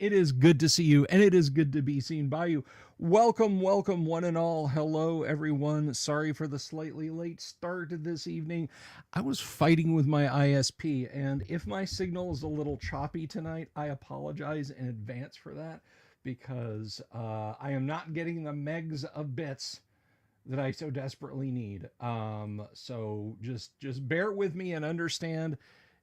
It is good to see you, and it is good to be seen by you. Welcome, welcome, one and all. Hello, everyone. Sorry for the slightly late start this evening. I was fighting with my ISP, and if my signal is a little choppy tonight, I apologize in advance for that because I am not getting the megs of bits that I so desperately need. So just bear with me and understand.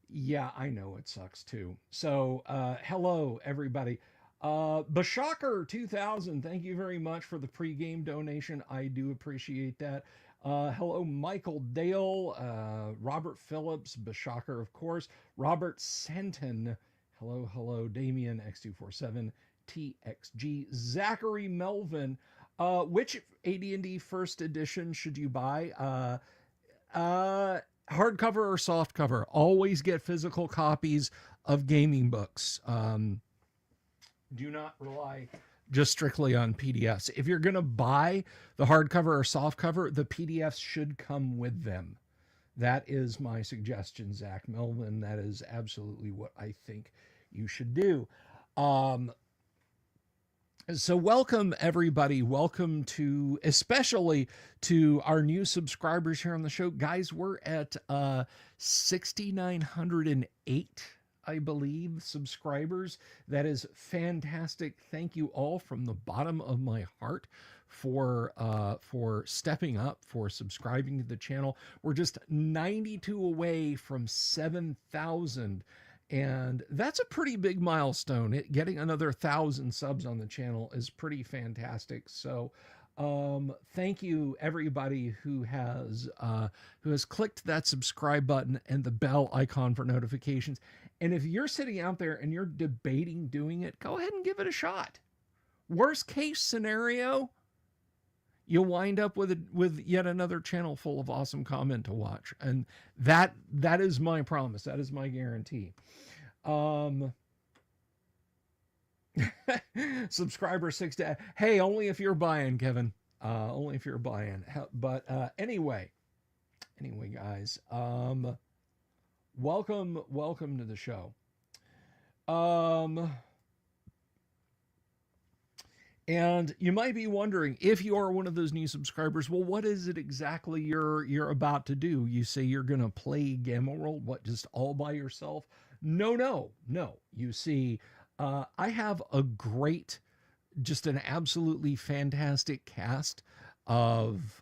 Yeah, I know it sucks too. So, hello everybody. Bashaker 2000, thank you very much for the pregame donation. I do appreciate that. Hello, Michael Dale, Robert Phillips, Bashaker, of course, Robert Senton. Hello, hello, Damien X247, TXG, Zachary Melvin. Which AD&D first edition should you buy? Hardcover or softcover. Always get physical copies of gaming books. Do not rely just strictly on PDFs. If you're going to buy the hardcover or softcover, the PDFs should come with them. That is my suggestion, Zach Melvin. That is absolutely what I think you should do. So welcome everybody. Welcome to, especially to our new subscribers here on the show. Guys, we're at 6,908, I believe, subscribers. That is fantastic. Thank you all from the bottom of my heart for stepping up, for subscribing to the channel. We're just 92 away from 7,000. And that's a pretty big milestone. Getting another 1,000 subs on the channel is pretty fantastic. So thank you everybody who has clicked that subscribe button and the bell icon for notifications. And if you're sitting out there and you're debating doing it, go ahead and give it a shot. Worst case scenario, you'll wind up with yet another channel full of awesome content to watch. And that is my promise. That is my guarantee. Subscriber 6 to, hey, only if you're buying, Kevin. Only if you're buying. But anyway, guys, welcome to the show. And you might be wondering, if you are one of those new subscribers, well, what is it exactly you're about to do? You say you're going to play Gamma World, what, just all by yourself? No. You see, I have a great, just an absolutely fantastic cast of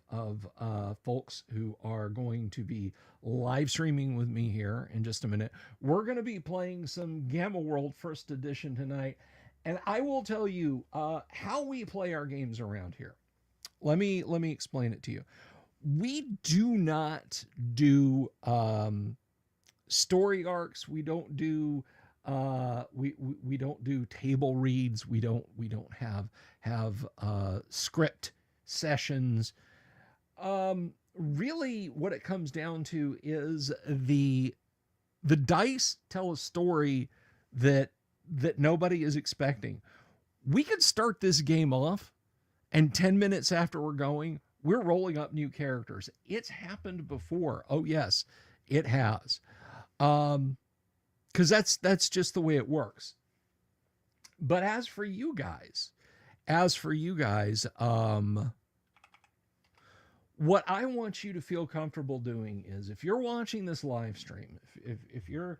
folks who are going to be live streaming with me here in just a minute. We're going to be playing some Gamma World First Edition tonight. And I will tell you how we play our games around here. Let me explain it to you. We do not do story arcs. We don't do we don't do table reads. We don't have script sessions. Really, what it comes down to is the dice tell a story that nobody is expecting. We could start this game off and 10 minutes after we're going, we're rolling up new characters. It's happened before. Oh yes, it has. Cause that's just the way it works. But as for you guys, what I want you to feel comfortable doing is, if you're watching this live stream, if you're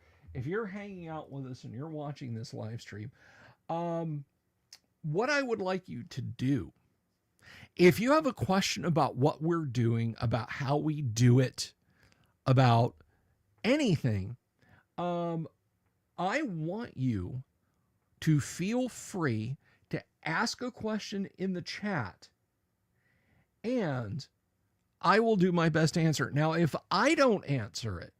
hanging out with us and you're watching this live stream, what I would like you to do, if you have a question about what we're doing, about how we do it, about anything, I want you to feel free to ask a question in the chat, and I will do my best to answer it. Now, if I don't answer it,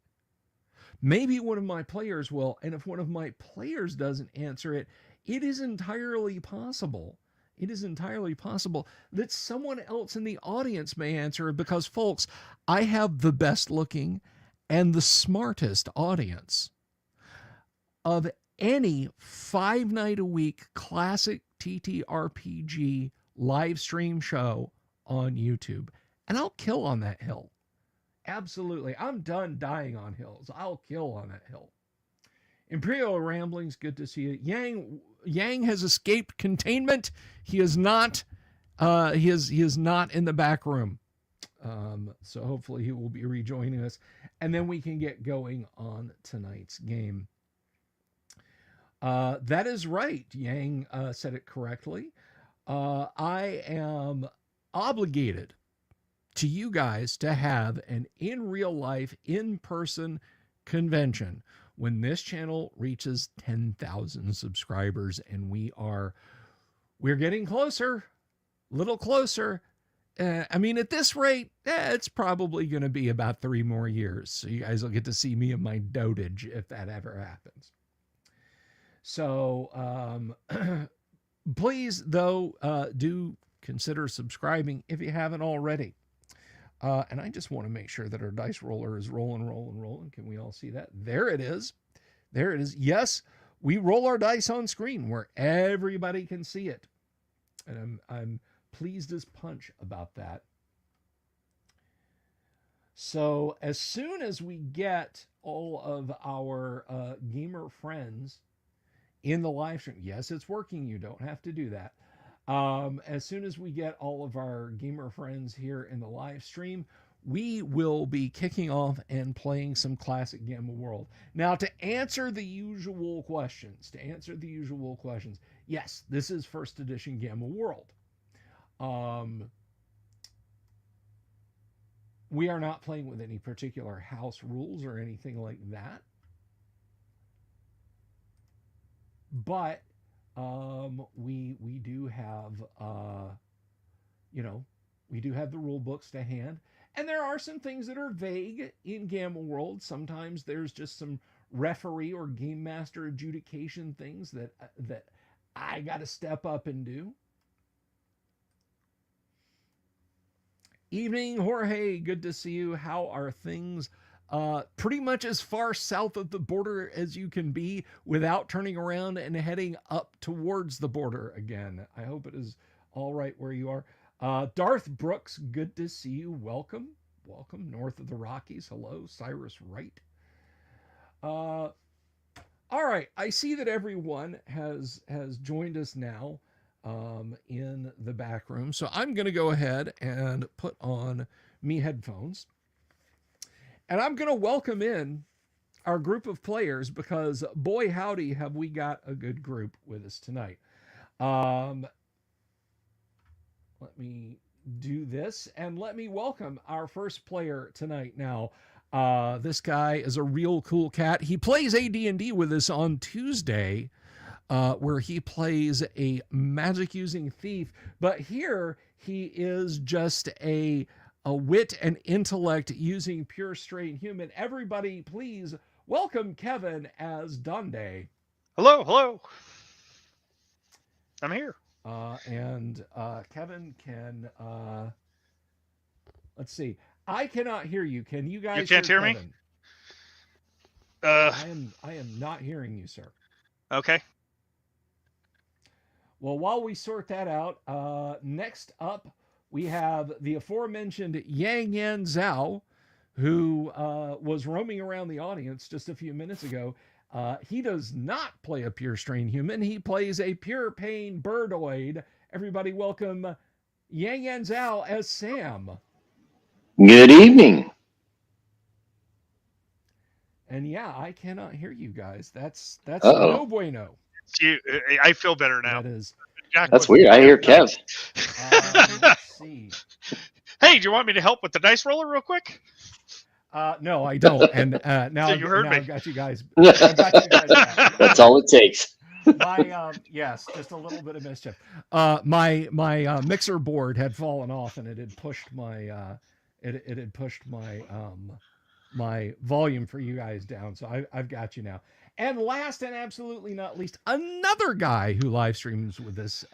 maybe one of my players will, and if one of my players doesn't answer it, it is entirely possible that someone else in the audience may answer it, because, folks, I have the best looking and the smartest audience of any 5-night-a-week classic TTRPG live stream show on YouTube. And I'll kill on that hill. Absolutely. I'm done dying on hills. I'll kill on that hill. Imperial Ramblings, good to see you. Yang Yang has escaped containment. He is not. He is not in the back room. So hopefully he will be rejoining us, and then we can get going on tonight's game. That is right. Yang said it correctly. I am obligated to you guys to have an in real life, in person convention when this channel reaches 10,000 subscribers, and we're getting closer, little closer. I mean, at this rate, it's probably going to be about 3 more years. So you guys will get to see me in my dotage if that ever happens. So please, though, do consider subscribing if you haven't already. And I just want to make sure that our dice roller is rolling. Can we all see that? There it is. There it is. Yes, we roll our dice on screen where everybody can see it. And I'm pleased as punch about that. So as soon as we get all of our gamer friends in the live stream, yes, it's working. You don't have to do that. As soon as we get all of our gamer friends here in the live stream, we will be kicking off and playing some classic Gamma World. Now, to answer the usual questions, yes, this is first edition Gamma World. We are not playing with any particular house rules or anything like that. But we do have we do have the rule books to hand, and there are some things that are vague in Gamma World. Sometimes there's just some referee or game master adjudication things that I got to step up and do. Evening, Jorge. Good to see you. How are things? Pretty much as far south of the border as you can be without turning around and heading up towards the border again. I hope it is all right where you are. Darth Brooks, good to see you. Welcome. North of the Rockies. Hello, Cyrus Wright. All right. I see that everyone has joined us now in the back room. So I'm going to go ahead and put on me headphones. And I'm going to welcome in our group of players because, boy, howdy, have we got a good group with us tonight. Let me do this and let me welcome our first player tonight. Now, this guy is a real cool cat. He plays AD&D with us on Tuesday, where he plays a magic-using thief. But here he is just a wit and intellect using pure strain human. Everybody, please welcome Kevin as Donde. Hello. I'm here. And Kevin can, let's see. I cannot hear you. Can you guys? You can't hear Kevin? Me? I am not hearing you, sir. Okay. Well, while we sort that out, next up, we have the aforementioned Yang Yan Zhao, who was roaming around the audience just a few minutes ago. He does not play a pure strain human. He plays a pure pain birdoid. Everybody welcome Yang Yan Zhao as Sam. Good evening. And yeah, I cannot hear you guys. That's Uh-oh. No bueno. I feel better now. That is. That's weird. I hear Kev. Let's see. Hey, do you want me to help with the dice roller real quick? No, I don't. And now, you heard me. I've got you guys. Back. That's all it takes. Yes, just a little bit of mischief. My mixer board had fallen off, and it had pushed my my volume for you guys down. So I've got you now. And last and absolutely not least, another guy who live streams with us,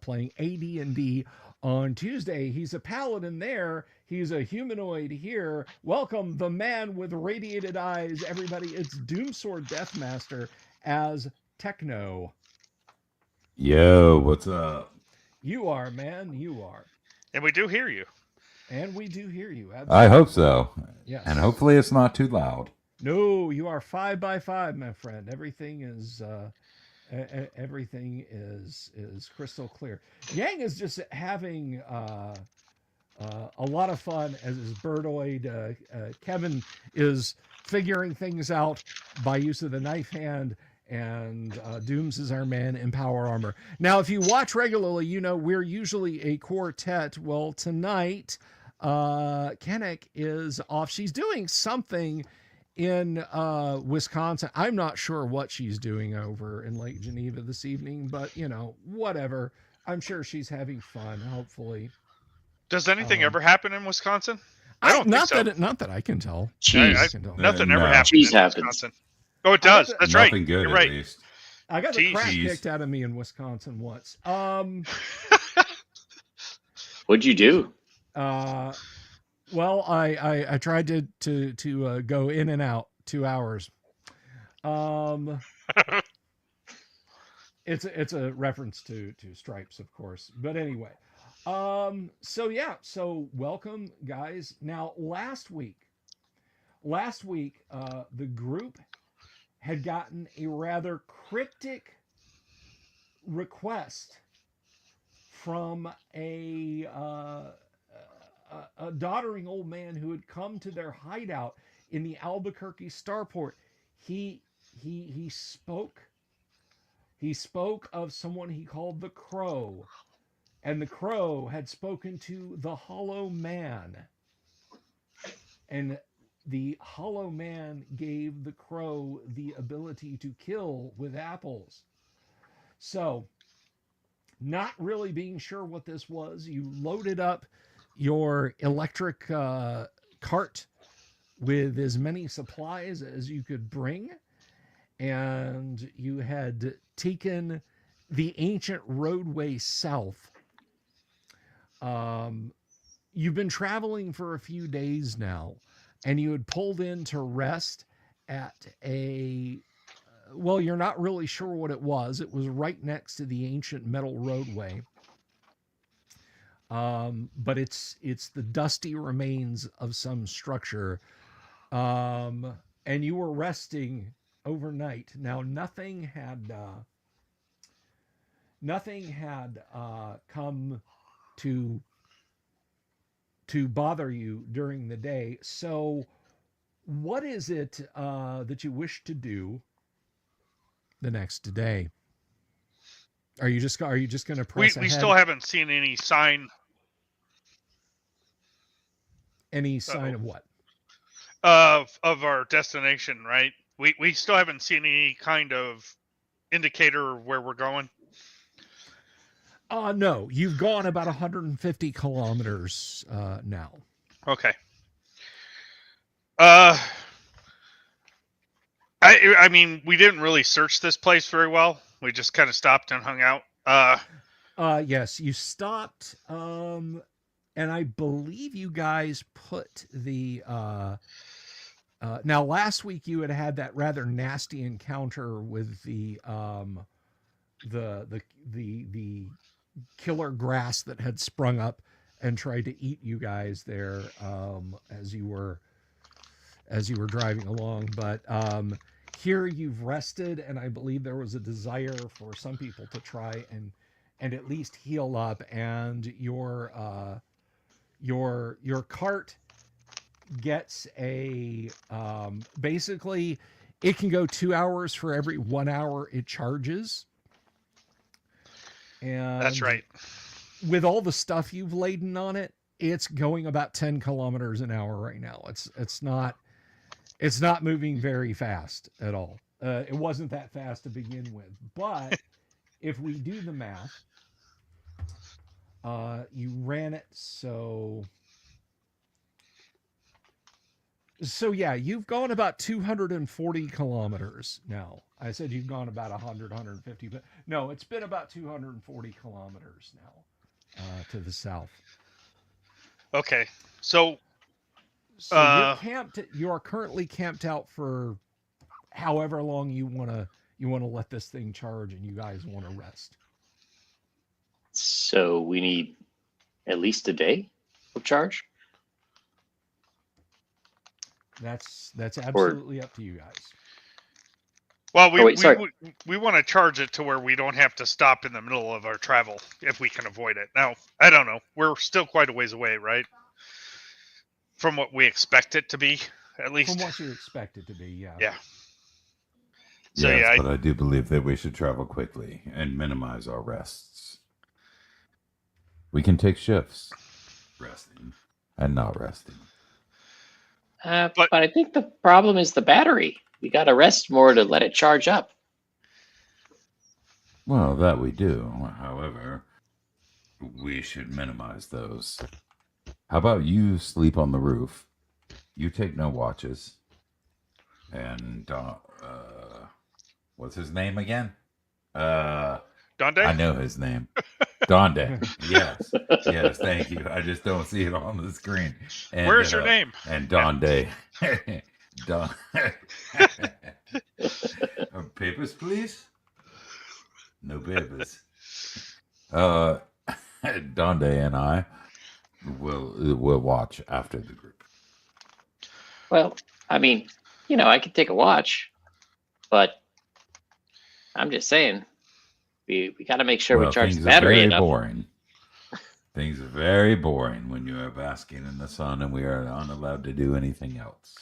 playing AD&D on Tuesday. He's a paladin there. He's a humanoid here. Welcome, the man with radiated eyes. Everybody, it's Doomsword Deathmaster as Techno. Yo, what's up? You are, man. You are. And we do hear you. And we do hear you. Absolutely. I hope so. Yes. And hopefully it's not too loud. No, you are 5 by 5, my friend. Everything everything is crystal clear. Yang is just having a lot of fun as his birdoid. Kevin is figuring things out by use of the knife hand, and Dooms is our man in power armor. Now, if you watch regularly, you know we're usually a quartet. Well, tonight, Kennick is off. She's doing something in Wisconsin. I'm not sure what she's doing over in Lake Geneva this evening, but you know, whatever. I'm sure she's having fun, hopefully. Does anything ever happen in Wisconsin? I don't think not so. not that I can tell. Cheese. Nothing ever No. happens Cheese in happens. Wisconsin. Oh, it does. That's right. Nothing good, You're at right. least. I got the crap Jeez. kicked out of me in Wisconsin once. What'd you do? Well, I tried to go in and out 2 hours. It's a reference to Stripes, of course. But anyway, so welcome, guys. Now, last week, the group had gotten a rather cryptic request from a doddering old man who had come to their hideout in the Albuquerque starport. He spoke of someone he called the Crow, and the Crow had spoken to the Hollow Man, and the Hollow Man gave the Crow the ability to kill with apples. So, not really being sure what this was, you loaded up your electric cart with as many supplies as you could bring, and you had taken the ancient roadway south. You've been traveling for a few days now, and you had pulled in to rest at a, well, you're not really sure what it was. It was right next to the ancient metal roadway. But it's the dusty remains of some structure. And you were resting overnight. Now, nothing had come to bother you during the day. So what is it that you wish to do the next day? Are you just going to press we ahead? still haven't seen any sign. Any sign of what? Of our destination, right? We still haven't seen any kind of indicator of where we're going. No, you've gone about 150 kilometers now. Okay. I mean, we didn't really search this place very well. We just kind of stopped and hung out. Yes, you stopped, and I believe you guys put the now last week you had that rather nasty encounter with the killer grass that had sprung up and tried to eat you guys there as you were driving along. But here you've rested, and I believe there was a desire for some people to try and at least heal up, and your cart gets a basically it can go 2 hours for every 1 hour it charges. And that's right. With all the stuff you've laden on it, it's going about 10 kilometers an hour right now. It's not moving very fast at all. It wasn't that fast to begin with, but if we do the math, you ran it so yeah, you've gone about 240 kilometers now. I said you've gone about 100, 150, but no, it's been about 240 kilometers now to the south. Okay, so you're camped. You are currently camped out for however long you want to let this thing charge, and you guys want to rest. So we need at least a day of charge? That's absolutely up to you guys. Well, Oh, wait, sorry. we want to charge it to where we don't have to stop in the middle of our travel if we can avoid it. Now, I don't know. We're still quite a ways away, right? From what we expect it to be, at least. From what you expect it to be, yeah. Yeah. So Yes, yeah, but I do believe that we should travel quickly and minimize our rests. We can take shifts, resting and not resting. But I think the problem is the battery. We got to rest more to let it charge up. Well, that we do. However, we should minimize those. How about you sleep on the roof? You take no watches. And what's his name again? Donde? I know his name. Donde. Yes. Yes, thank you. I just don't see it on the screen. And, Where's your name? And Donde. Don. Papers, please? No papers. Donde and I will watch after the group. Well, I mean, I could take a watch, but I'm just saying, we got to make sure we charge the battery enough. Boring. Things are very boring when you are basking in the sun and we are not allowed to do anything else.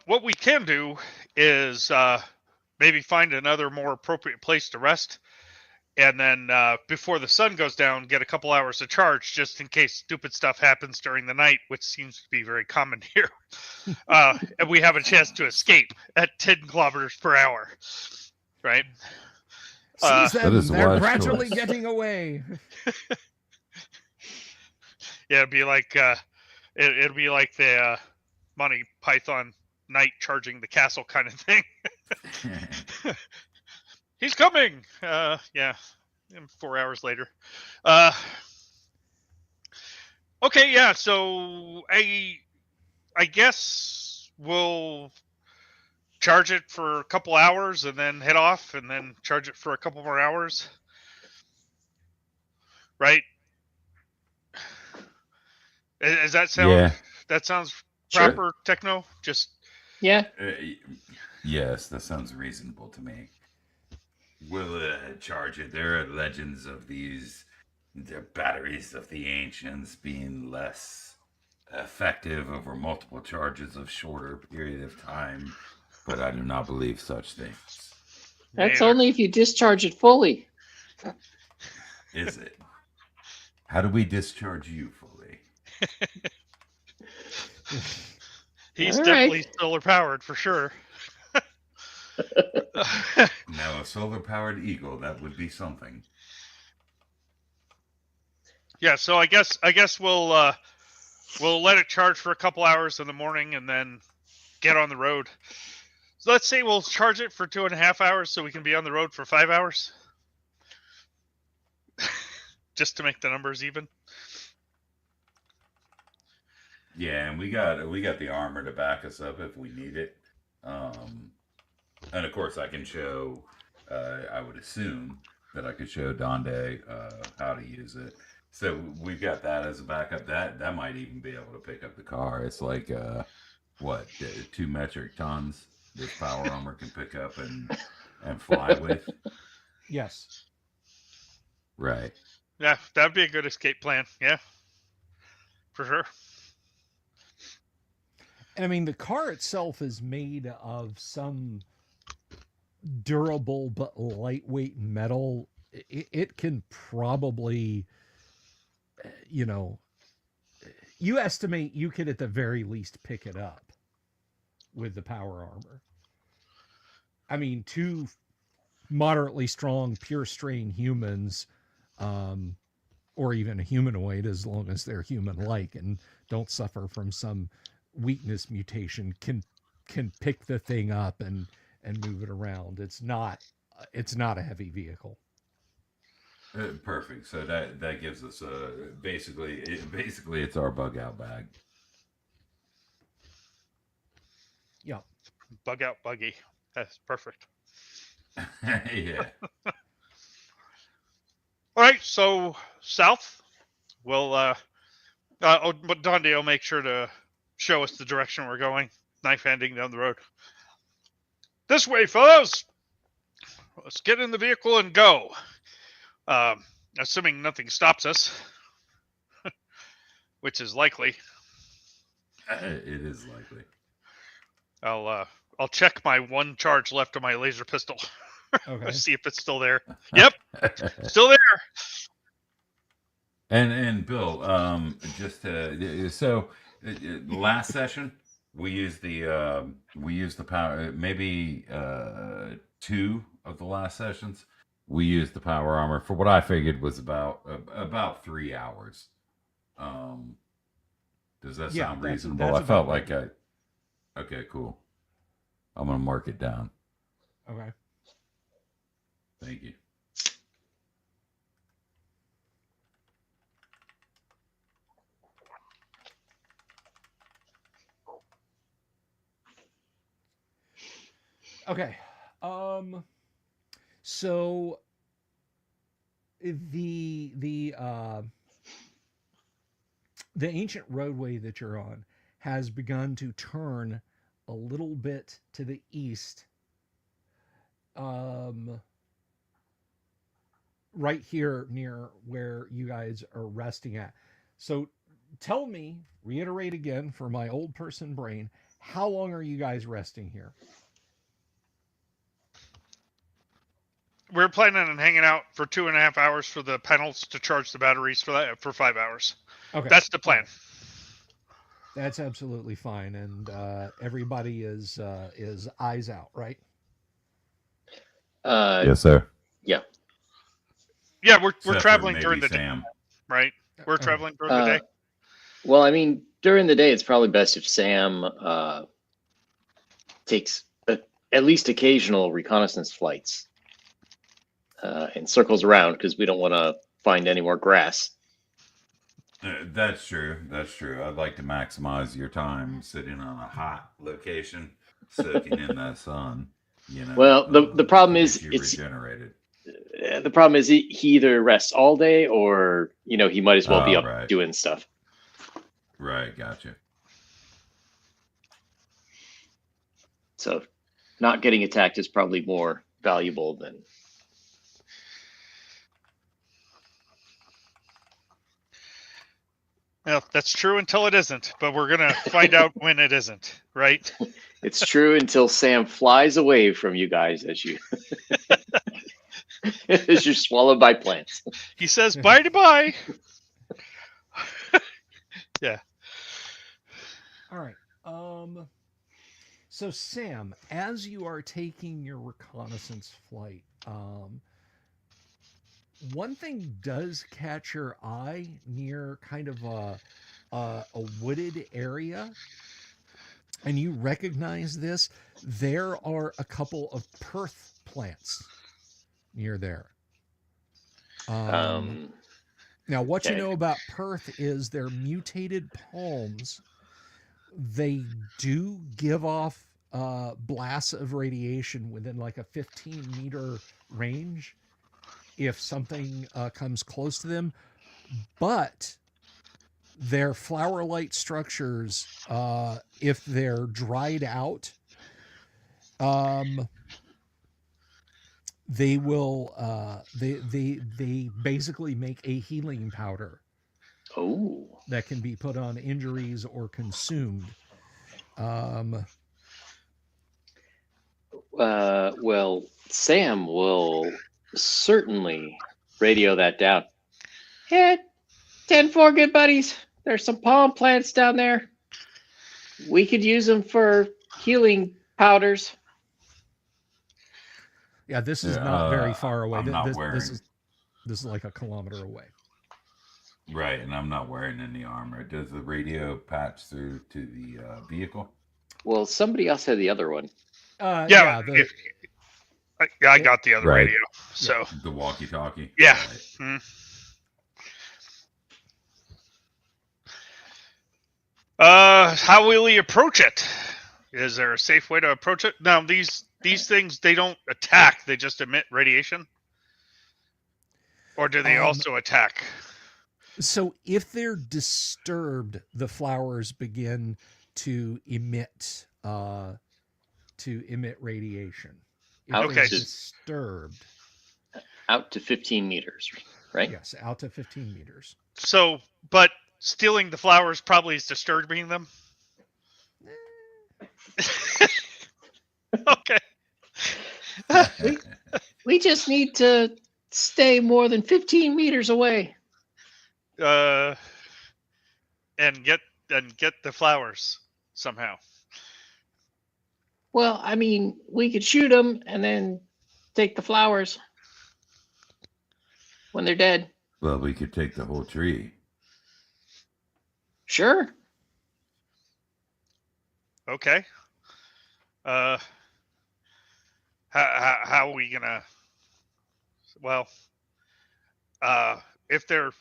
What we can do is maybe find another more appropriate place to rest, and then before the sun goes down, get a couple hours of charge just in case stupid stuff happens during the night, which seems to be very common here. And we have a chance to escape at 10 kilometers per hour, right? Seize them. That is a They're wise gradually choice. getting away. Yeah, it'd be like it'd be like the Monty Python knight charging the castle kind of thing. He's coming. Yeah. 4 hours later. Okay, yeah. So I guess we'll charge it for a couple hours and then head off, and then charge it for a couple more hours. Right? Does that sound? Yeah. That sounds Sure. proper, Techno? Just Yeah. Yes, that sounds reasonable to me. We'll charge it. There are legends of the batteries of the ancients being less effective over multiple charges of shorter period of time, but I do not believe such things. That's Neither. only if you discharge it fully. Is it? How do we discharge you fully? He's All definitely right. solar powered for sure. Now, a solar-powered eagle, that would be something. Yeah, so I guess we'll let it charge for a couple hours in the morning and then get on the road. So let's say we'll charge it for 2.5 hours so we can be on the road for 5 hours. Just to make the numbers even. Yeah, and we got the armor to back us up if we need it. And of course, I can show. I would assume that I could show Donde how to use it. So we've got that as a backup. That might even be able to pick up the car. It's like 2 metric tons. This power armor can pick up and fly with. Yes. Right. Yeah, that'd be a good escape plan. Yeah, for sure. And I mean, the car itself is made of some durable but lightweight metal. It can probably, you estimate you could at the very least pick it up with the power armor. I mean, 2 moderately strong, pure strain humans, or even a humanoid, as long as they're human-like and don't suffer from some weakness mutation, can pick the thing up and move it around. It's not a heavy vehicle. Perfect. So that gives us basically it's our bug out bag. Yeah. Bug out buggy. That's perfect. Yeah. All right, so south. We'll but Donde will make sure to show us the direction we're going. knife handing down the road. This way, fellows. Let's get in the vehicle and go. Assuming nothing stops us, which is likely. It is likely. I'll check my one charge left of my laser pistol. Okay. See if it's still there. Yep, still there. And Bill, so last session we used the power. Maybe 2 of the last sessions we used the power armor for what I figured was about 3 hours. Does that sound reasonable? That's I felt like okay, cool. I'm gonna mark it down. Okay. Thank you. Okay. So the ancient roadway that you're on has begun to turn a little bit to the east. Right here near where you guys are resting at. So tell me, reiterate again for my old person brain, how long are you guys resting here? We're planning on hanging out for 2.5 hours for the panels to charge the batteries for 5 hours. Okay. That's the plan. That's absolutely fine, and everybody is eyes out, right? Yes, sir. Yeah. Yeah, we're traveling during the Sam. day, right? We're traveling during the day. Well, I mean, during the day, it's probably best if Sam takes at least occasional reconnaissance flights and circles around, because we don't want to find any more grass. That's true. That's true. I'd like to maximize your time sitting on a hot location, soaking in that sun. You know. Well, the problem is it's regenerated. The problem is he either rests all day, or he might as well be up doing stuff. Right. Gotcha. So, not getting attacked is probably more valuable than. Well, that's true until it isn't, but we're going to find out when it isn't, right? It's true until Sam flies away from you guys as you're swallowed by plants. He says, bye-bye. Yeah. All right. So Sam, as you are taking your reconnaissance flight, one thing does catch your eye near kind of a wooded area, and you recognize this. There are a couple of perth plants near there. Now, what you know about perth is they're mutated palms. They do give off blasts of radiation within like a 15-meter range if something comes close to them, but their flower-like structures, if they're dried out, they will they basically make a healing powder. Oh, that can be put on injuries or consumed. Well, Sam will certainly radio that down. Hey, 10-4, good buddies. There's some palm plants down there. We could use them for healing powders. Yeah, this is not very far away. I'm not wearing... This is like a kilometer away. Right, and I'm not wearing any armor. Does the radio patch through to the vehicle? Well, somebody else had the other one. I got the other radio. So the walkie-talkie. Yeah. Right. How will he approach it? Is there a safe way to approach it? Now, these things, they don't attack; they just emit radiation. Or do they also attack? So, if they're disturbed, the flowers begin to emit to emit radiation. If Out they're to- disturbed, Out to 15 meters, right? yes, out to 15 meters. So, but stealing the flowers probably is disturbing them. Okay. We just need to stay more than 15 meters away. And get the flowers somehow. Well, I mean, we could shoot them and then take the flowers when they're dead. Well, we could take the whole tree. Sure. Okay. How are we gonna? Well, if they're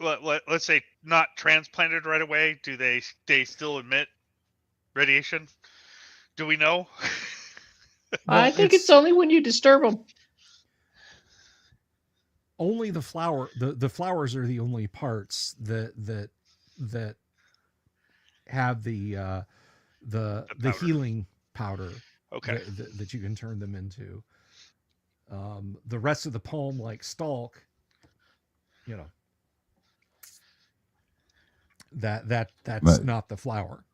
let's say not transplanted right away, do they still emit radiation? Do we know? I think it's only when you disturb them. Only the flowers are the only parts that have the powder. healing powder Okay. that you can turn them into. The rest of the palm like stalk, you know, that's Right. not the flower.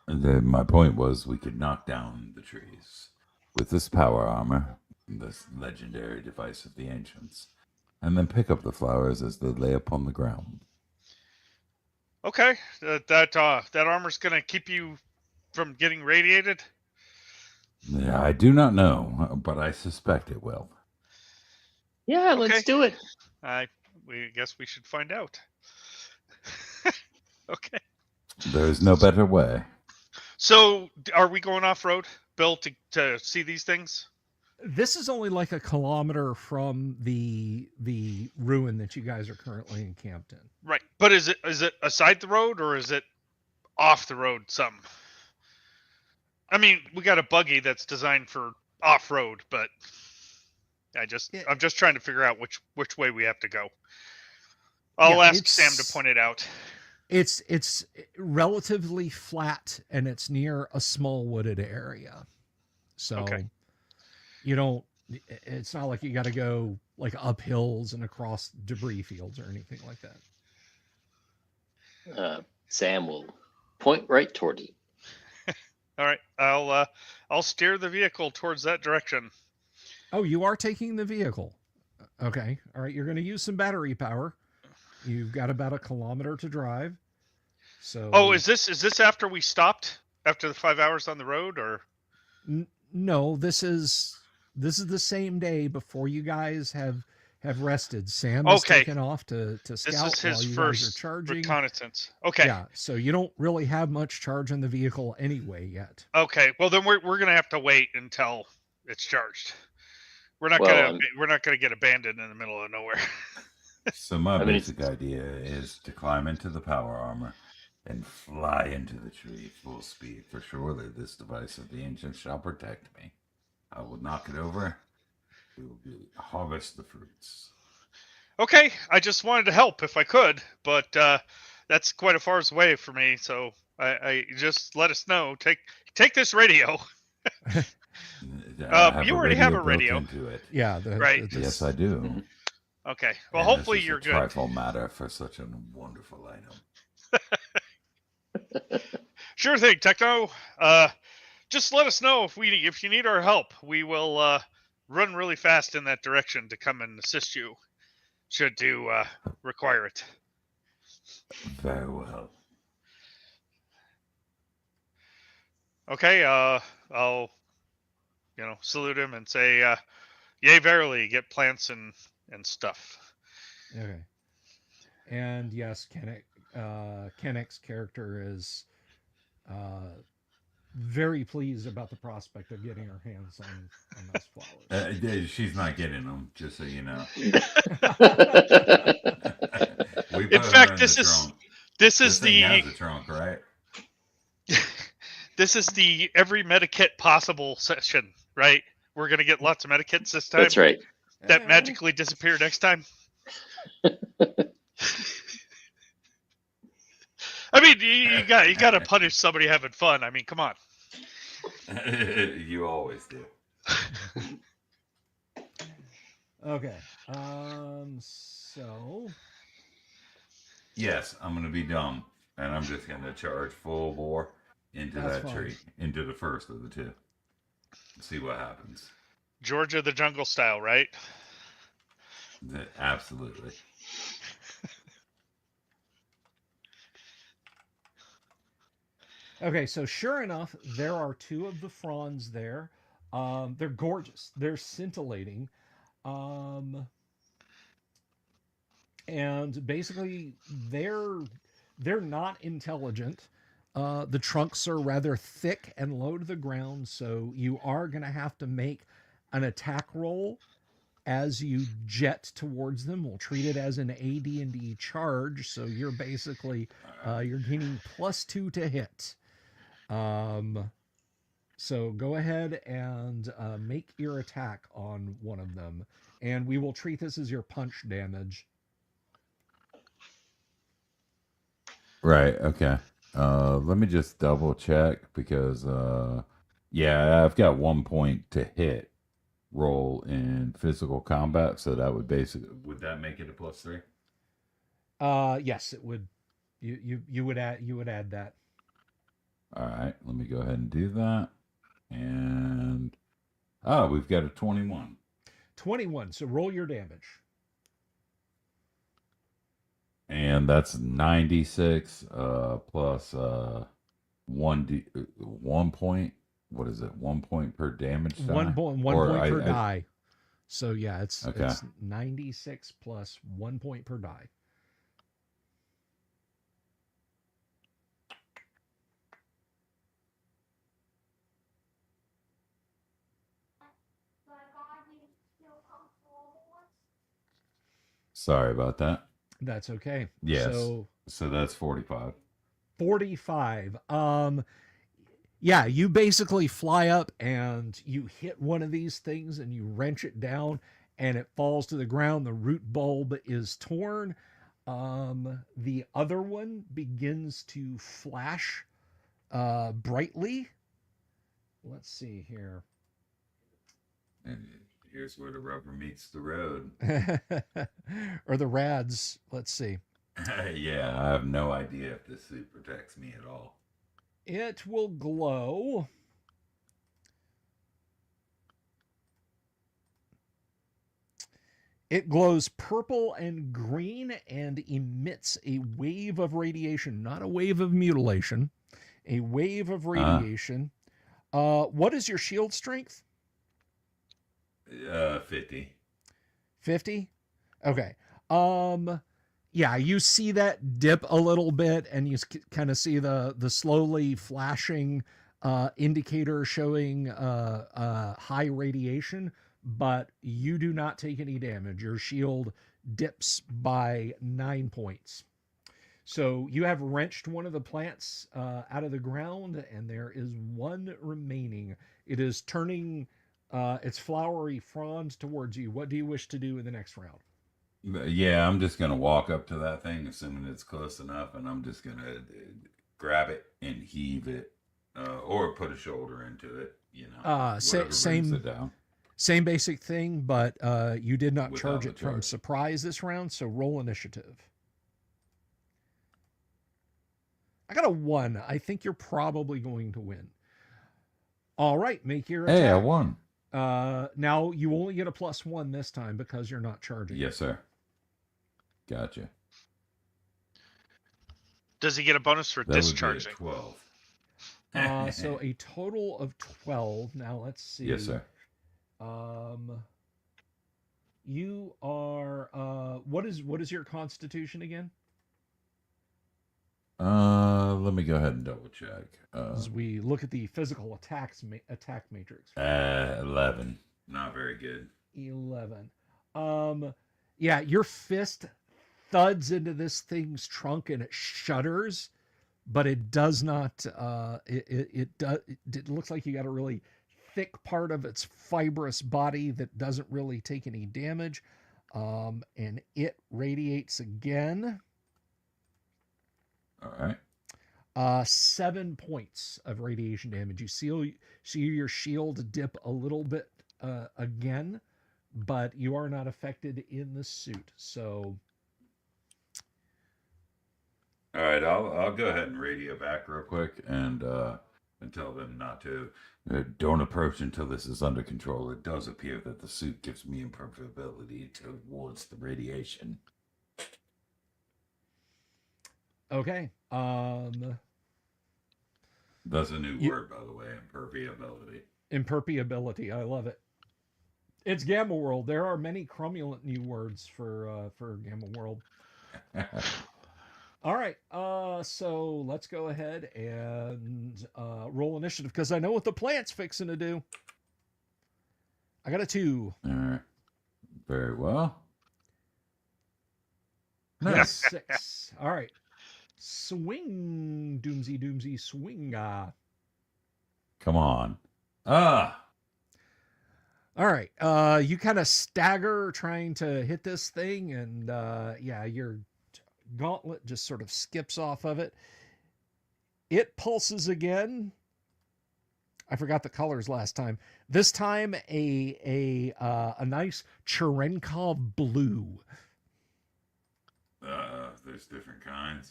My point was we could knock down the trees with this power armor, this legendary device of the ancients, and then pick up the flowers as they lay upon the ground. Okay. That armor's gonna keep you from getting radiated. Yeah, I do not know, but I suspect it will. Yeah, Okay. let's do it. We guess we should find out. Okay. There is no better way. So, are we going off road, Bill, to see these things? This is only like a kilometer from the ruin that you guys are currently encamped in. Right. But is it aside the road or is it off the road some? I mean, we got a buggy that's designed for off road, but I'm just trying to figure out which way we have to go. I'll ask Sam to point it out. It's relatively flat and it's near a small wooded area. So Okay. it's not like you got to go like up hills and across debris fields or anything like that. Sam will point right towards it. All right. I'll steer the vehicle towards that direction. Oh, you are taking the vehicle. Okay. All right. You're going to use some battery power. You've got about a kilometer to drive. So. Oh, is this after we stopped? After the 5 hours on the road, or? No, this is the same day before you guys have rested. Sam is taken off to scout This is while his you first guys are charging. reconnaissance. Okay. Yeah. So you don't really have much charge in the vehicle anyway yet. Okay. Well, then we're gonna have to wait until it's charged. We're not gonna get abandoned in the middle of nowhere. So my basic idea is to climb into the power armor and fly into the tree full speed, for surely this device of the ancients shall protect me. I will knock it over. We will harvest the fruits. Okay, I just wanted to help if I could, but that's quite a far away for me. So I just let us know. Take this radio. You already have a radio. Into it. Yeah. Right. Yes, I do. Mm-hmm. Okay. Well, And hopefully this is you're a good. trifle matter for such a wonderful item. Sure thing, Techno. Just let us know if you need our help. We will run really fast in that direction to come and assist you, should you require it. Very well. Okay. I'll salute him and say, "Yea, verily, get plants and stuff." Okay. And yes, Kennick's character is very pleased about the prospect of getting her hands on those flowers. She's not getting them, just so you know. In fact, this is thing has a trunk, right? This is the every medikit possible session, right? We're gonna get lots of medikits this time. That's right. That magically disappear next time. I mean, mean, you got to punish somebody having fun. I mean, come on. You always do. Okay. So Yes, I'm gonna be dumb, and I'm just gonna charge full bore into That's that fine. tree, into the first of the two. See what happens. Georgia the jungle style, right? Absolutely. Okay, so sure enough, there are two of the fronds there. They're gorgeous. They're scintillating. Um, and basically they're not intelligent. The trunks are rather thick and low to the ground, so you are going to have to make an attack roll as you jet towards them. We'll treat it as an AD&D charge, so you're basically you're gaining +2 to hit. So go ahead and make your attack on one of them, and we will treat this as your punch damage. Right. Okay. Let me just double check because yeah, I've got 1 point to hit roll in physical combat, so that would would that make it a +3? Yes, it would. You would add that. All right, let me go ahead and do that. And we've got a 21. 21. So roll your damage. And that's 96 plus 1 point. What is it? 1 point per damage die? One point per die. So yeah, it's 96 plus 1 point per die. Sorry about that. That's okay. Yes. So that's 45. 45. Yeah, you basically fly up and you hit one of these things and you wrench it down and it falls to the ground. The root bulb is torn. The other one begins to flash brightly. Let's see here. And here's where the rubber meets the road. Or the rads. Let's see. Yeah, I have no idea if this suit protects me at all. It will glow. It glows purple and green and emits a wave of radiation, not a wave of mutilation, a wave of radiation. What is your shield strength? 50. 50? Okay. Yeah, you see that dip a little bit and you kind of see the slowly flashing indicator showing high radiation, but you do not take any damage. Your shield dips by 9 points. So you have wrenched one of the plants out of the ground, and there is one remaining. It is turning its flowery fronds towards you. What do you wish to do in the next round? Yeah, I'm just going to walk up to that thing, assuming it's close enough, and I'm just going to grab it and heave it, or put a shoulder into it, you know. Same basic thing, but you did not Without charge the it from charge. surprise this round, so roll initiative. I got a 1. I think you're probably going to win. All right, make your attack. Hey, I won. Now you only get a +1 this time because you're not charging. Yes, sir. Gotcha. Does he get a bonus for That would be a discharging? 12. So a total of 12. Now let's see. Yes, sir. You are what is your constitution again? Let me go ahead and double check. As we look at the physical attack matrix. 11. Not very good. 11. Yeah, your fist thuds into this thing's trunk and it shudders, but it does not it looks like you got a really thick part of its fibrous body that doesn't really take any damage. And it radiates again. All right. 7 points of radiation damage. You see your shield dip a little bit again, but you are not affected in the suit. So, All right, I'll go ahead and radio back real quick and tell them not to. Don't approach until this is under control. It does appear that the suit gives me impermeability towards the radiation. okay. That's a new word, by the way, impermeability. Impermeability. I love it. It's Gamma World. There are many cromulent new words for Gamma World. All right. So let's go ahead and roll initiative because I know what the plant's fixing to do. I got a 2. All right. Very well. I got a Nice. 6. All right. Swing, doomsy, swing. Come on. Ah. All right. You kind of stagger trying to hit this thing, and yeah, your gauntlet just sort of skips off of it. It pulses again. I forgot the colors last time. This time, a nice Cherenkov blue. There's different kinds.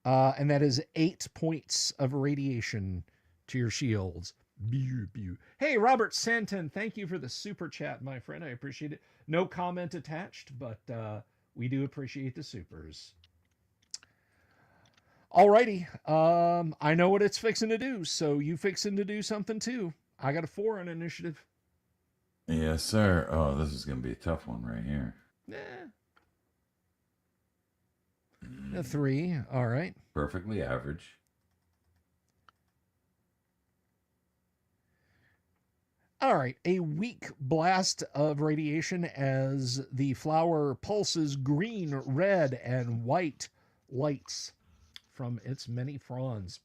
And that is 8 points of radiation to your shields. Hey, Robert Santon, thank you for the super chat, my friend. I appreciate it. No comment attached, but we do appreciate the supers. Alrighty. I know what it's fixing to do, so you fixing to do something too. I got a 4 on initiative. Yes, sir. Oh, this is going to be a tough one right here. A 3. All right. Perfectly average. All right. A weak blast of radiation as the flower pulses green, red, and white lights from its many fronds.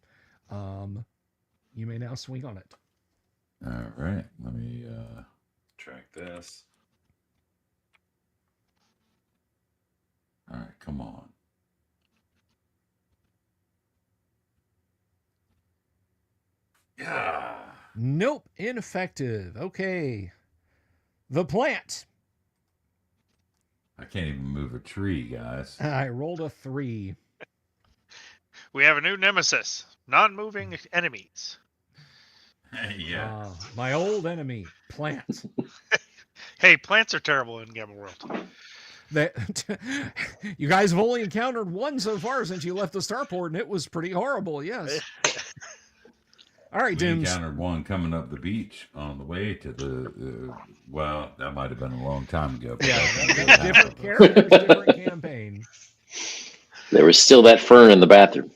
You may now swing on it. All right. Let me track this. All right. Come on. Yeah. Nope, ineffective. Okay. The plant. I can't even move a tree, guys. I rolled a 3. We have a new nemesis: non-moving enemies. Yeah. My old enemy, plant. Hey, plants are terrible in Gamma World. You guys have only encountered one so far since you left the starport, and it was pretty horrible. Yes. All right, We Dooms. encountered one coming up the beach on the way to the. Well, that might have been a long time ago. but Yeah, that's that's different characters, different campaign. There was still that fern in the bathroom.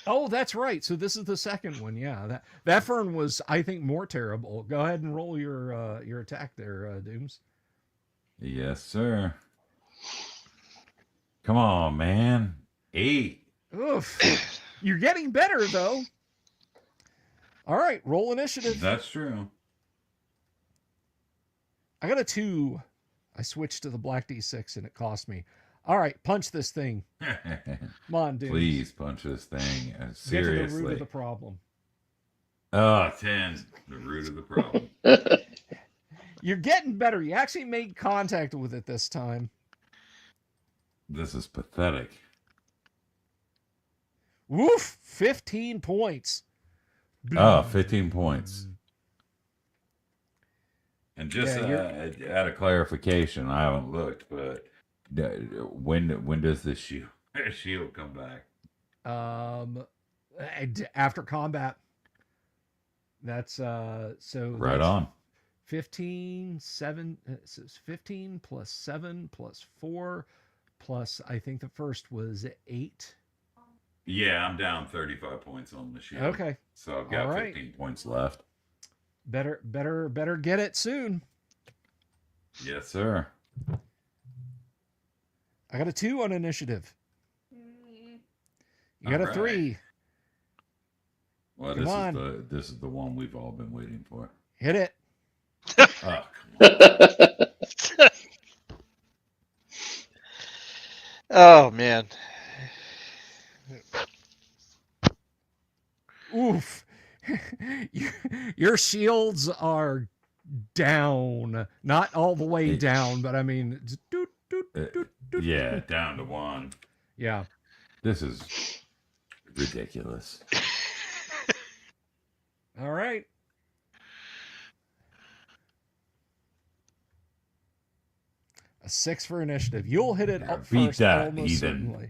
Oh, that's right. So this is the second one. Yeah, that fern was, I think, more terrible. Go ahead and roll your attack there, Dooms. Yes, sir. Come on, man. 8. Oof. You're getting better though. All right, roll initiative. That's true. I got a 2. I switched to the black D6 and it cost me. All right, punch this thing. Come on, Dooms. Please punch this thing. Get to the root Seriously. of the problem. Oh, 10. The root of the problem. You're getting better. You actually made contact with it this time. This is pathetic. Woof! 15 points. Oh, 15 points. And just Yeah, add a clarification. I haven't looked, but when does this shield come back? After combat. That's so Right that's on. 15 plus 7 plus 4 plus I think the first was 8. Yeah, I'm down 35 points on the shield. Okay. So I've got All right. 15 points left. Better get it soon. Yes, sir. I got a 2 on initiative. You got All a right. 3. Well, Come on. this is the one we've all been waiting for. Hit it. Oh, come on. Oh man. Oof. your, your shields are down. Not all the way It- down, but I mean, it's doot, doot, Uh, doot, doot, yeah, doot. down to 1. Yeah. This is ridiculous. All right. A 6 for initiative. You'll hit it Yeah, up beat first, that, almost heathen. certainly.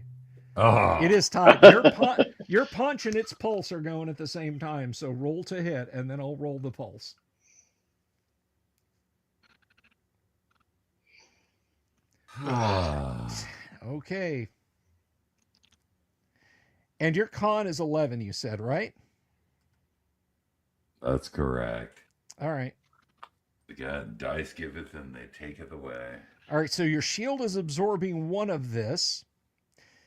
Oh, It is time. Your punch and its pulse are going at the same time. So roll to hit, and then I'll roll the pulse. Okay. And your con is 11, you said, right? That's correct. All right. God, dice giveth and they taketh away. All right. So your shield is absorbing 1 of this.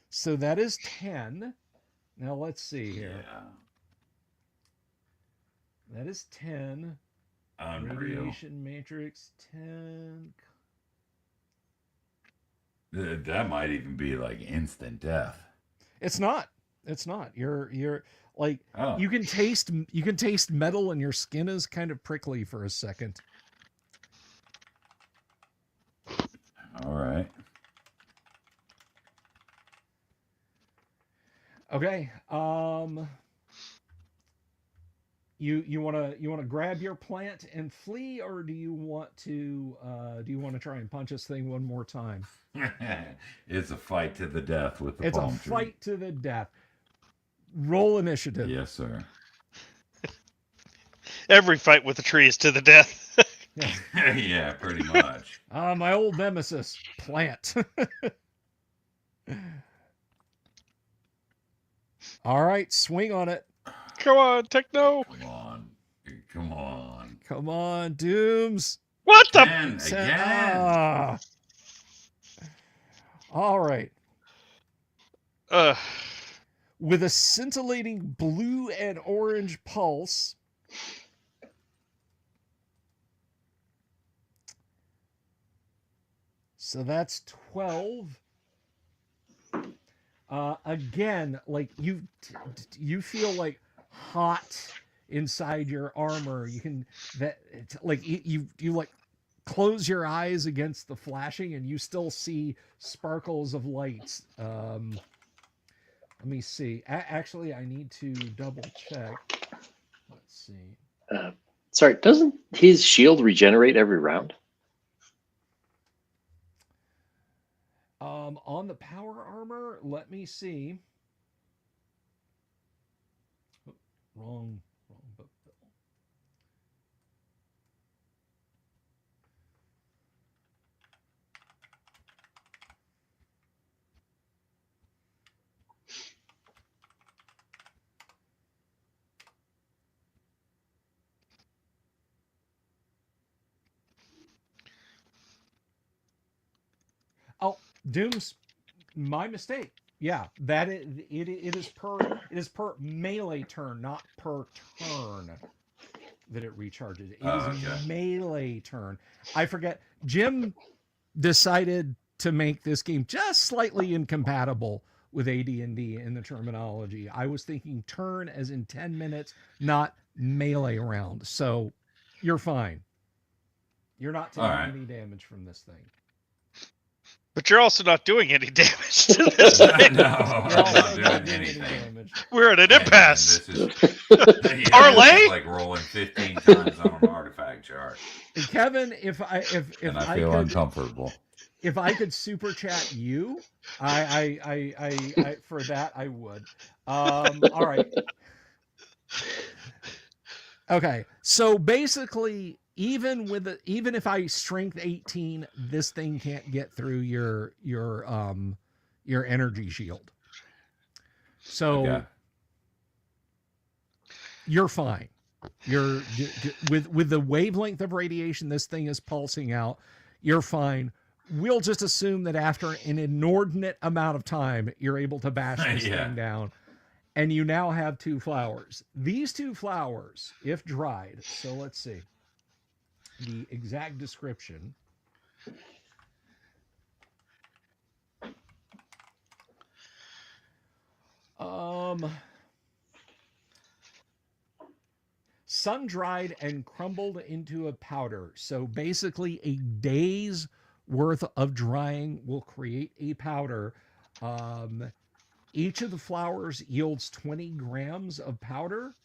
So that is 10. Now let's see here. Yeah. That is 10. Unreal. Radiation matrix 10. That might even be like instant death. It's not. It's not. You're like Oh. you can taste metal and your skin is kind of prickly for a second. All right. Okay. You want to grab your plant and flee, or do you want to try and punch this thing one more time? It's a fight to the death with the It's a palm tree. fight to the death. Roll initiative. Yes, sir. Every fight with a tree is to the death. Yeah. Yeah, pretty much. My old nemesis, plant. All right, swing on it. Come on, Techno. Come on. Come on. Come on, Dooms. What the? Again. Ah. All right. With a scintillating blue and orange pulse, so that's 12. Again, like you feel like hot inside your armor. You can like you like close your eyes against the flashing, and you still see sparkles of lights. Let me see. Actually, I need to double check. Let's see. Sorry, doesn't his shield regenerate every round? On the power armor, let me see. Oh, wrong book. Oh, Doom's my mistake. Yeah, that it is per melee turn, not per turn that it recharges. It is Okay. melee turn. I forget. Jim decided to make this game just slightly incompatible with AD&D in the terminology. I was thinking turn as in 10 minutes, not melee round. So you're fine. You're not taking any damage from this thing. But you're also not doing any damage to this thing. No, I'm not doing anything. damage. We're at an impasse. Man, this is Parlay? like rolling 15 times on an artifact chart. And Kevin, if I I feel could, uncomfortable. if I could super chat you, I for that I would. All right. Okay. So basically, even if I strength 18, this thing can't get through your energy shield. So Okay. you're fine. You're with the wavelength of radiation this thing is pulsing out. You're fine. We'll just assume that after an inordinate amount of time, you're able to bash this thing down. And you now have 2 flowers. These 2 flowers, if dried, so let's see the exact description. sun-dried and crumbled into a powder. So basically, a day's worth of drying will create a powder. Each of the flowers yields 20 grams of powder.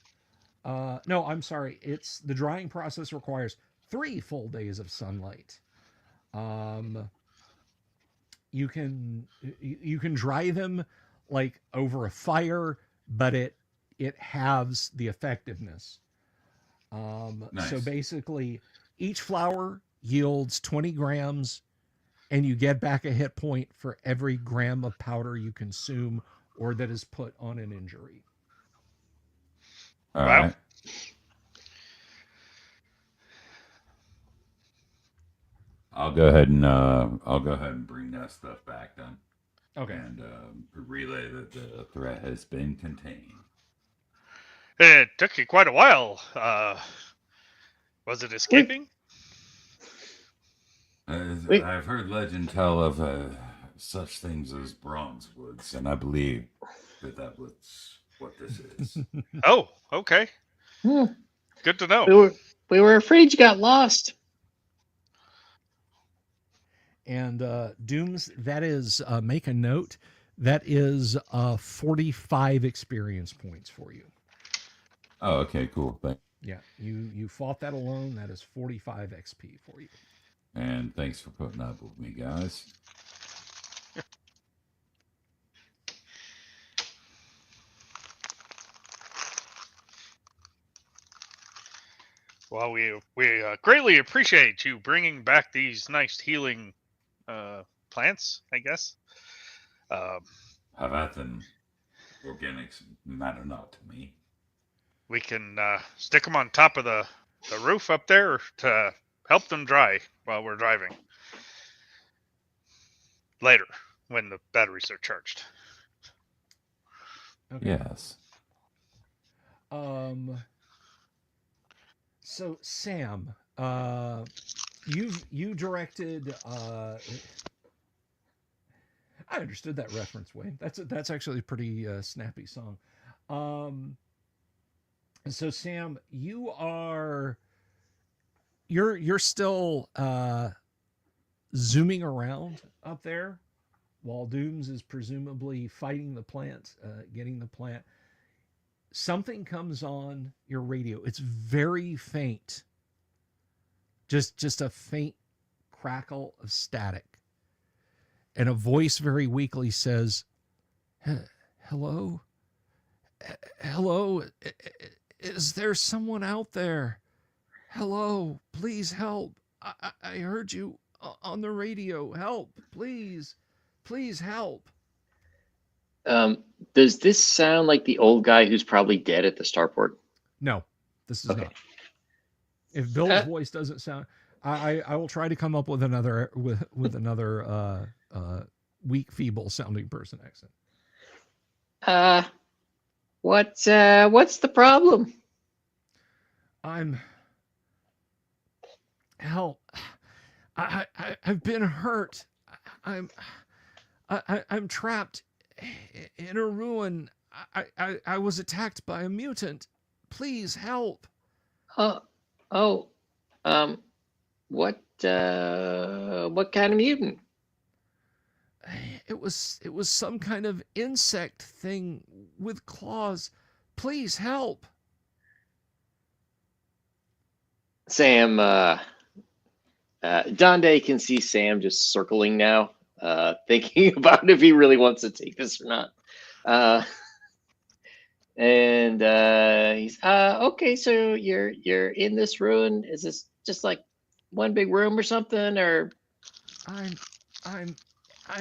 No, I'm sorry. It's the drying process requires 3 full days of sunlight. Um, you can dry them like over a fire, but it halves the effectiveness. So Nice. basically, each flower yields 20 grams, and you get back a hit point for every gram of powder you consume or that is put on an injury. All Wow. right. I'll go ahead and bring that stuff back then, Okay. and relay that the threat has been contained. It took you quite a while. Was it escaping? Wait. I've heard legend tell of such things as bronze woods, and I believe that was what this is. Oh, okay. Hmm. Good to know. We were afraid you got lost. And Dooms, that is, make a note, that is 45 experience points for you. Oh, okay, cool. Thanks. Yeah, you fought that alone. That is 45 XP for you. And thanks for putting up with me, guys. Well, we greatly appreciate you bringing back these nice healing plants, I guess. How about them? Organics matter not to me. We can stick them on top of the roof up there to help them dry while we're driving. Later, when the batteries are charged. Okay. Yes. So Sam, you directed. I understood that reference, Wayne. That's actually a pretty snappy song. So Sam, you're still zooming around up there while Dooms is presumably fighting the plant, getting the plant. Something comes on your radio. It's very faint. Just a faint crackle of static. And a voice very weakly says, "Hello? Hello? Is there someone out there? Hello, please help. I heard you on the radio. Help, please. Please help." Does this sound like the old guy who's probably dead at the starport? No, this is Okay. not. If Bill's voice doesn't sound, I will try to come up with another weak, feeble sounding person accent. What's the problem? Help. I've been hurt. I'm trapped in a ruin. I was attacked by a mutant. Please help. Oh, what kind of mutant? It was some kind of insect thing with claws. Please help. Sam, Donde can see Sam just circling now, thinking about if he really wants to take this or not. And he's okay. So you're in this ruin. Is this just like one big room or something? Or I'm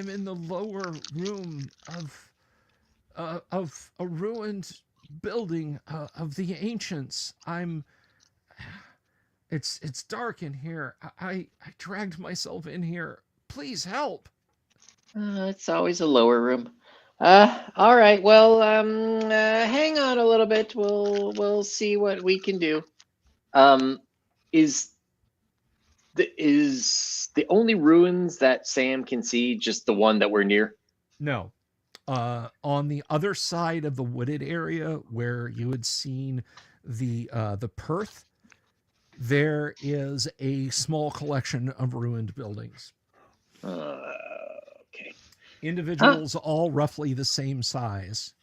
in the lower room of a ruined building of the ancients. It's dark in here. I dragged myself in here. Please help. it's always a lower room. All right. Well, hang on a little bit. We'll see what we can do. Is the only ruins that Sam can see just the one that we're near? No. On the other side of the wooded area where you had seen the Perth, there is a small collection of ruined buildings. Okay. Individuals all roughly the same size.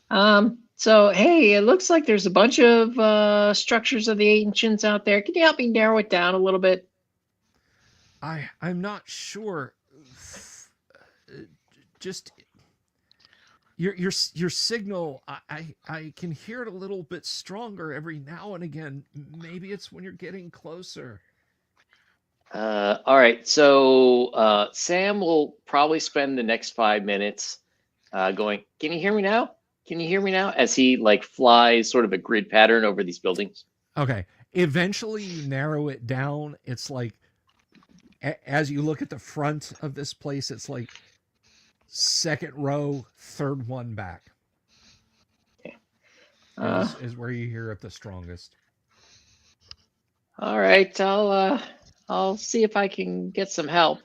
So hey, it looks like there's a bunch of structures of the ancients out there. Can you help me narrow it down a little bit? I'm not sure. Just your signal. I can hear it a little bit stronger every now and again. Maybe it's when you're getting closer. All right. So Sam will probably spend the next 5 minutes going, can you hear me now? Can you hear me now? As he like flies sort of a grid pattern over these buildings. Okay. Eventually you narrow it down. It's like as you look at the front of this place, it's like second row, third one back. Okay. Is where you hear it the strongest. All right. I'll see if I can get some help.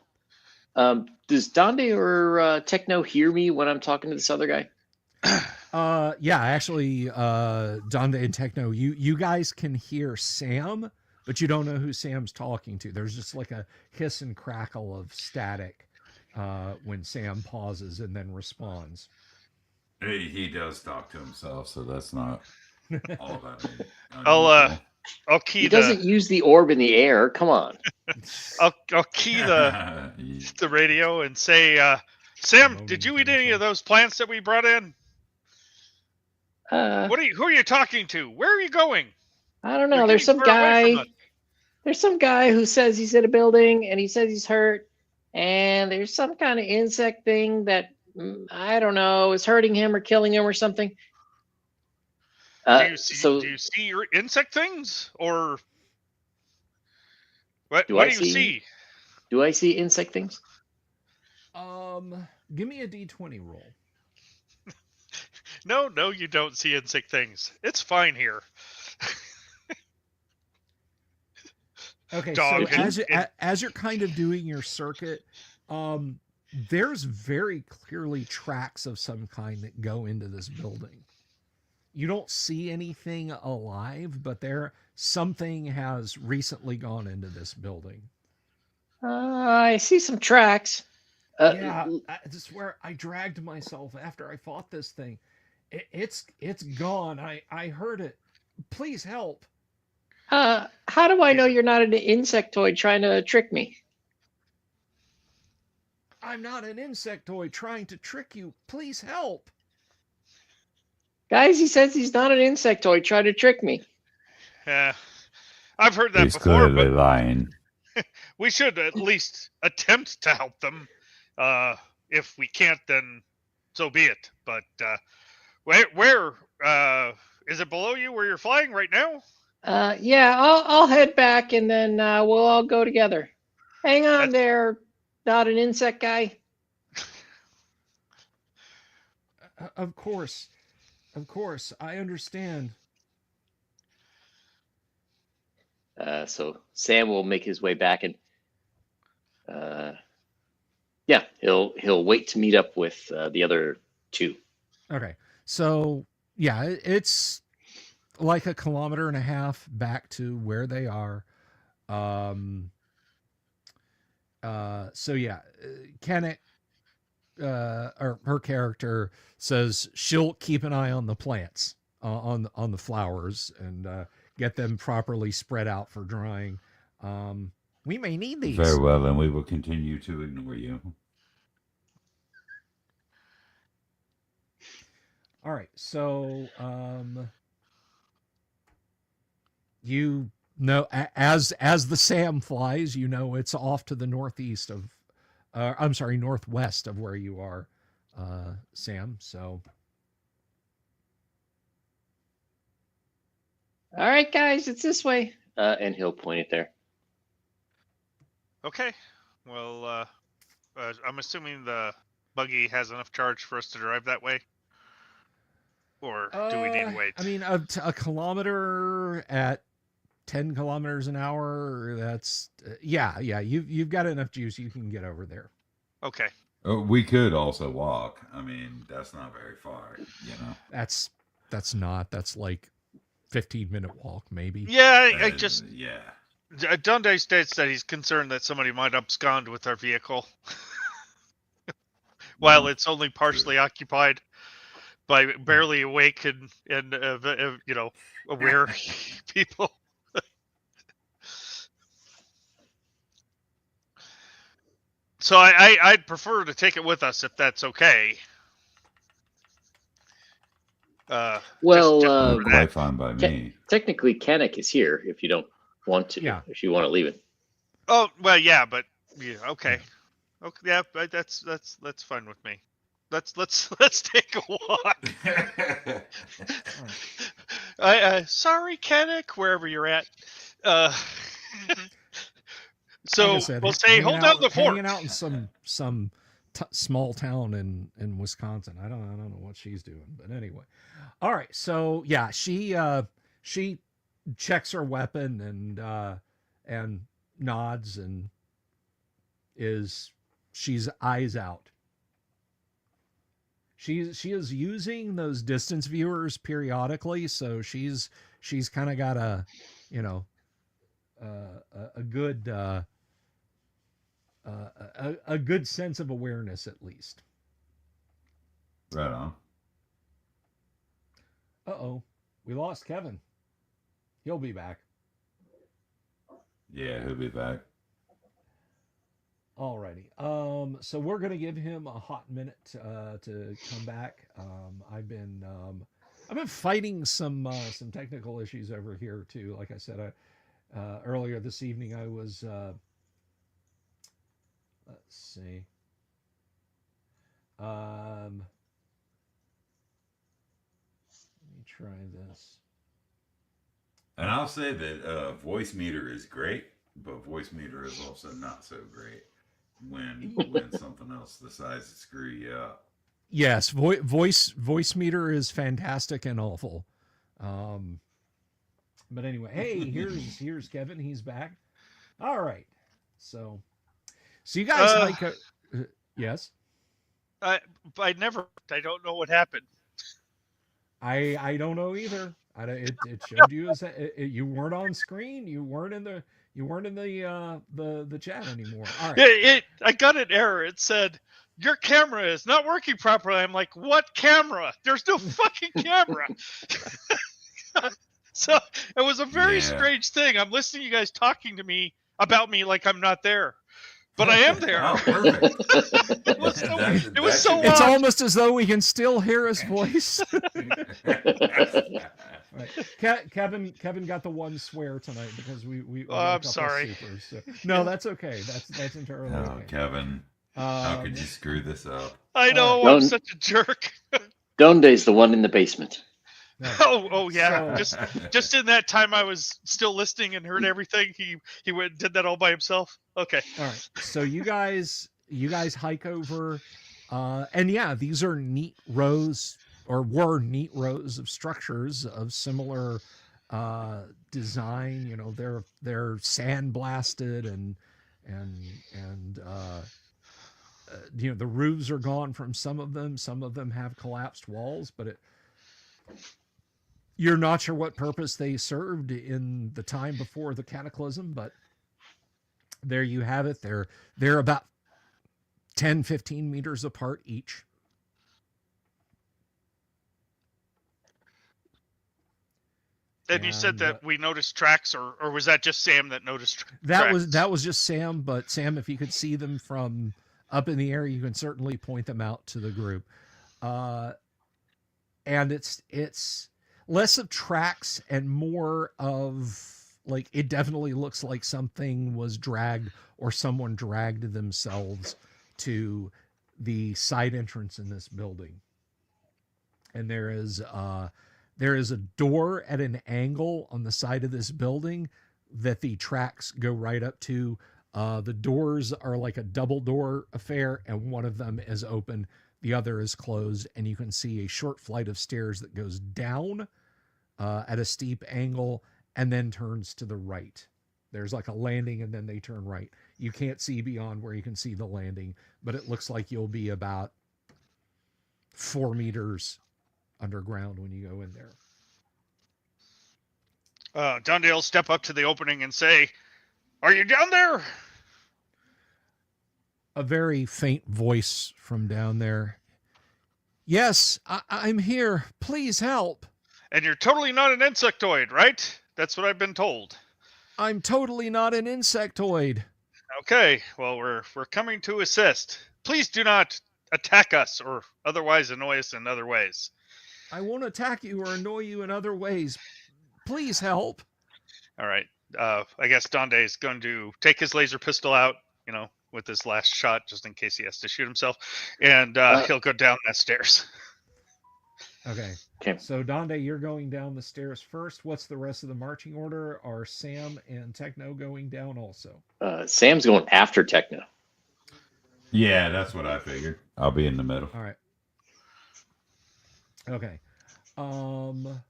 Does Donde or Techno hear me when I'm talking to this other guy? Yeah, actually, Donde and Techno, you guys can hear Sam, but you don't know who Sam's talking to. There's just like a hiss and crackle of static when Sam pauses and then responds. He does talk to himself, so that's not all that I'll key He doesn't use the orb in the air. Come on. I'll key the radio and say, Sam, did you eat any of those plants that we brought in? Who are you talking to? Where are you going? I don't know. There's some guy. There's some guy who says he's in a building and he says he's hurt, and there's some kind of insect thing that I don't know is hurting him or killing him or something. Do you see your insect things, or what do you see? Do I see insect things? Give me a D20 roll. No, you don't see insect things. It's fine here. Okay, so as you're kind of doing your circuit, there's very clearly tracks of some kind that go into this building. You don't see anything alive, but something has recently gone into this building. I see some tracks. Yeah, I swear I dragged myself after I fought this thing. It's gone. I heard it. Please help. How do I know you're not an insectoid trying to trick me? I'm not an insectoid trying to trick you. Please help. Guys, he says he's not an insectoid trying to trick me. Yeah, I've heard that He's before. clearly But lying. we should at least attempt to help them. If we can't, then so be it. But where is it below you where you're flying right now? Yeah, I'll head back and then we'll all go together. Hang on there, not an insect guy. Of course, I understand. So Sam will make his way back and yeah, he'll wait to meet up with the other two. Okay, so yeah, it's like 1.5 kilometers back to where they are. So yeah, Kennet, or her character says she'll keep an eye on the plants, on the flowers, and get them properly spread out for drying. We may need these. Very well, and we will continue to ignore you. All right, so you know, as the Sam flies, you know it's off to the northwest of where you are, Sam. So, all right, guys, it's this way, and he'll point it there. Okay. Well, I'm assuming the buggy has enough charge for us to drive that way. Or do we need to wait? I mean, a kilometer at 10 kilometers an hour. That's yeah. You've got enough juice. You can get over there. Okay. We could also walk. I mean, that's not very far, you know. That's That's like 15-minute walk maybe. Yeah, I just yeah. Dundee states that he's concerned that somebody might abscond with our vehicle while Well, it's only partially occupied by barely awake and aware people. So I'd prefer to take it with us if that's okay. Well, quite fine by me. Technically, Kanik is here if you don't want to. Yeah. If you want to leave it. Oh well, yeah, but yeah, okay, okay, yeah, that's fine with me. Let's take a walk. Sorry, Kanik, wherever you're at. So Like I said, we'll say, hold down the fort. Hanging out in some small town in Wisconsin. I don't know what she's doing, but anyway. All right, so yeah, she checks her weapon and nods and she's eyes out. She is using those distance viewers periodically, so she's kind of got a a good a good sense of awareness at least. Right on. Uh-oh, we lost Kevin. He'll be back. Yeah, he'll be back. Alrighty. So we're gonna give him a hot minute to come back. I've been fighting some technical issues over here too. Like I said, earlier this evening I was let's see. Let me try this. And I'll say that voice meter is great, but voice meter is also not so great when something else decides to screw you up. Yes, voice meter is fantastic and awful. But anyway, hey, here's Kevin. He's back. All right. So you guys yes. I don't know what happened. I don't know either. It showed you as you weren't on screen. You weren't in the the chat anymore. All right. I got an error. It said your camera is not working properly. I'm like, what camera? There's no fucking camera. So it was a very strange thing. I'm listening to you guys talking to me about me like I'm not there. But I am there. Oh, perfect. It was so It's odd. almost as though we can still hear his voice. Right. Kevin got the one swear tonight because we got a I'm couple sorry. Supers, so. No, that's okay. That's entirely okay. Kevin, how could you screw this up? I know, I'm such a jerk. Donde's the one in the basement. No. Oh yeah. Just in that time I was still listening and heard everything. He went and did that all by himself. Okay. All right. So you guys hike over, and yeah, these are neat rows were neat rows of structures of similar design. You know, they're sandblasted and you know, the roofs are gone from some of them. Some of them have collapsed walls, but you're not sure what purpose they served in the time before the cataclysm, but there you have it. They're about 10, 15 meters apart each. And you said that we noticed tracks, or was that just Sam that noticed tracks? That was just Sam, but Sam, if you could see them from up in the air, you can certainly point them out to the group. And it's less of tracks and more of, like, it definitely looks like something was dragged or someone dragged themselves to the side entrance in this building. And there is a door at an angle on the side of this building that the tracks go right up to. The doors are like a double door affair, and one of them is open, the other is closed, and you can see a short flight of stairs that goes down at a steep angle and then turns to the right. There's like a landing and then they turn right. You can't see beyond where you can see the landing, but it looks like you'll be about 4 meters underground when you go in there. Dundee will step up to the opening and say, "Are you down there?" A very faint voice from down there. Yes, I'm here. Please help. And you're totally not an insectoid, right? That's what I've been told. I'm totally not an insectoid. Okay, well, we're coming to assist. Please do not attack us or otherwise annoy us in other ways. I won't attack you or annoy you in other ways. Please help. All right. I guess Dande is going to take his laser pistol out, with his last shot, just in case he has to shoot himself, and he'll go down that stairs. Okay. So, Dande, you're going down the stairs first. What's the rest of the marching order? Are Sam and Techno going down also? Sam's going after Techno. Yeah, that's what I figured. I'll be in the middle. All right. Okay. I'll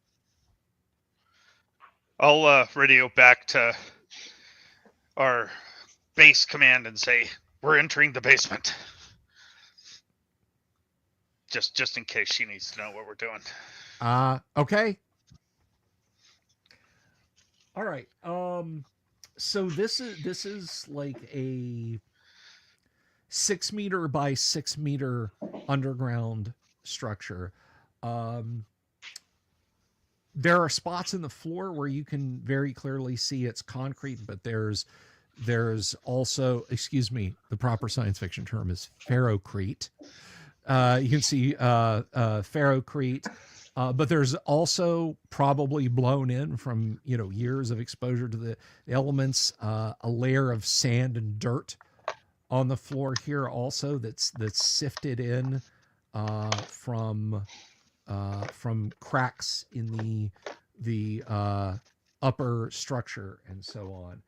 radio back to our base command and say, "We're entering the basement." Just in case she needs to know what we're doing. Okay. All right. So this is like a 6 meter by 6 meter underground structure. There are spots in the floor where you can very clearly see it's concrete, but there's also, excuse me, the proper science fiction term is ferrocrete. You can see ferrocrete, but there's also probably blown in from years of exposure to the elements, a layer of sand and dirt on the floor here also that's sifted in from cracks in the upper structure and so on.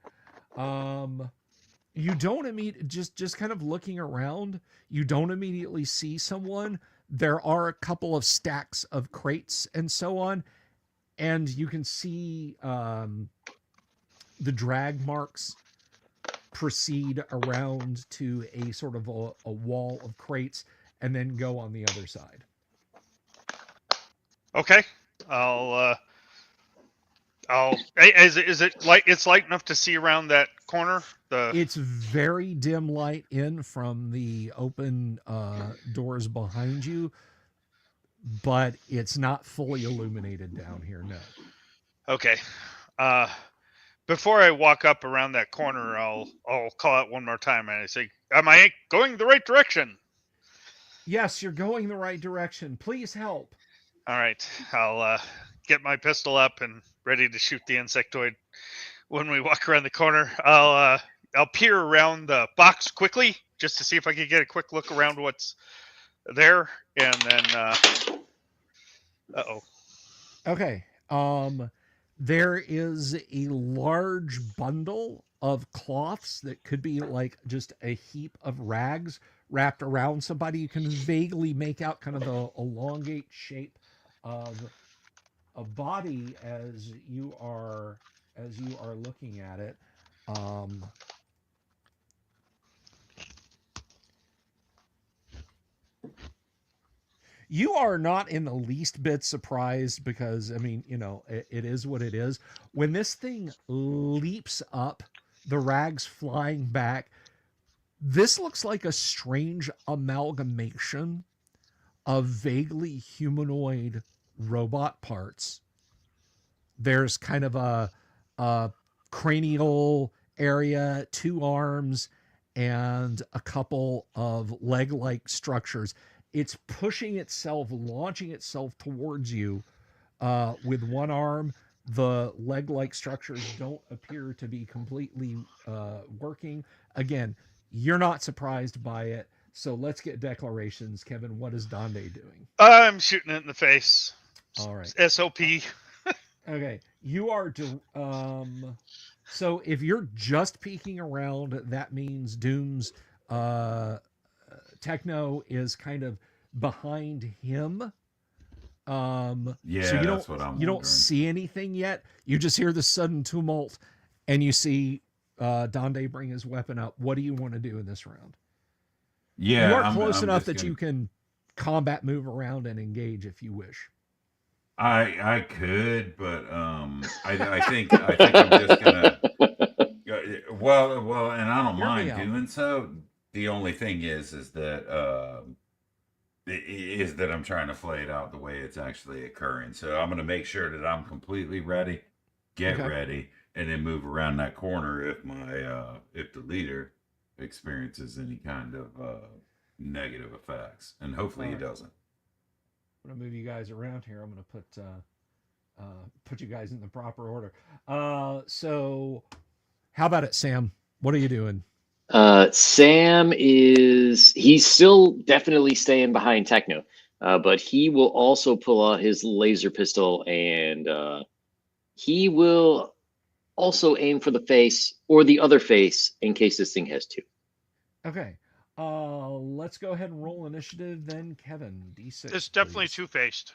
You don't immediately, just kind of looking around, you don't immediately see someone. There are a couple of stacks of crates and so on, and you can see the drag marks proceed around to a sort of a wall of crates and then go on the other side. Okay. Is it light? It's light enough to see around that corner. It's very dim light in from the open doors behind you, but it's not fully illuminated down here. No. Okay. Before I walk up around that corner, I'll call out one more time and I say, "Am I going the right direction?" Yes, you're going the right direction. Please help. All right. I'll get my pistol up and ready to shoot the insectoid. When we walk around the corner, I'll peer around the box quickly just to see if I can get a quick look around what's there, and then Okay. There is a large bundle of cloths that could be like just a heap of rags wrapped around somebody. You can vaguely make out kind of the elongate shape of a body as you are looking at it. You are not in the least bit surprised because, I mean, it is what it is. When this thing leaps up, the rags flying back, this looks like a strange amalgamation of vaguely humanoid robot parts. There's kind of a cranial area, 2 arms, and a couple of leg-like structures. It's pushing itself, launching itself towards you with one arm. The leg-like structures don't appear to be completely working. Again, you're not surprised by it. So let's get declarations. Kevin, what is Dande doing? I'm shooting it in the face. All right. SOP. Okay. You are... so if you're just peeking around, that means Doom's... Techno is kind of behind him. Yeah, so that's what I'm you don't wondering. see anything yet. You just hear the sudden tumult, and you see Dande bring his weapon up. What do you want to do in this round? Yeah, you are close I'm enough just that you can combat move around and engage if you wish. I could, but I think I'm just gonna. Well, and I don't Hear me mind out. doing so. The only thing is that is that I'm trying to play it out the way it's actually occurring. So I'm gonna make sure that I'm completely ready, get Okay. ready, and then move around that corner if the leader experiences any kind of negative effects, and All hopefully he right. doesn't. I'm gonna move you guys around here. I'm gonna put you guys in the proper order. So how about it, Sam? What are you doing? Sam he's still definitely staying behind Techno, but he will also pull out his laser pistol and he will also aim for the face or the other face in case this thing has two. Okay. Let's go ahead and roll initiative then. Kevin, D6, It's definitely please. two-faced.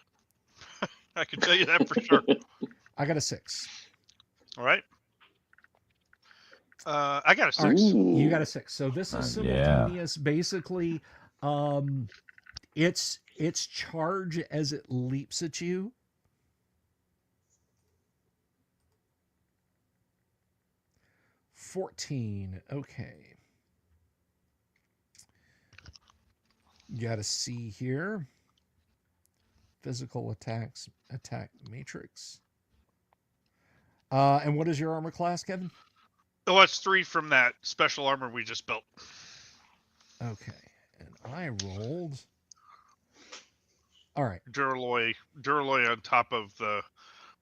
I can tell you that for sure. I got a 6. All right. I got a All right. 6. You Ooh. got a 6. So this is Yeah. simultaneous. Basically, its charge as it leaps at you. $14. Okay. You got to see here. Physical attack matrix. And what is your armor class, Kevin? Oh, it's 3 from that special armor we just built. Okay. And I rolled. All right. Duralloy on top of the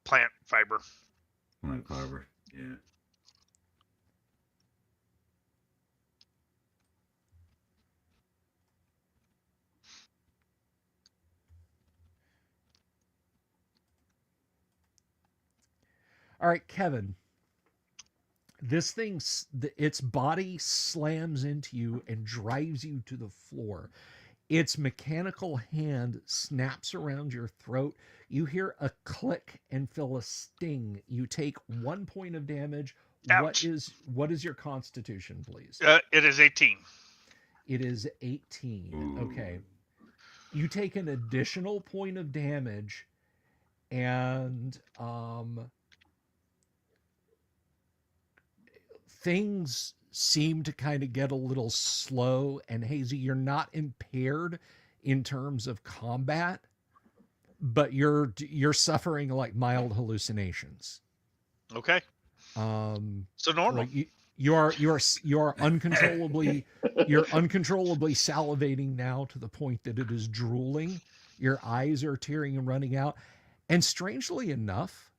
plant fiber. Plant fiber, yeah. All right, Kevin. This thing, its body slams into you and drives you to the floor. Its mechanical hand snaps around your throat. You hear a click and feel a sting. You take 1 point of damage. Ouch. What is your constitution, please? It is 18. It is 18. Ooh. Okay. You take an additional point of damage, and things seem to kind of get a little slow and hazy. You're not impaired in terms of combat, but you're suffering like mild hallucinations. Okay. So normal. Like you are uncontrollably salivating now to the point that it is drooling. Your eyes are tearing and running out, and strangely enough,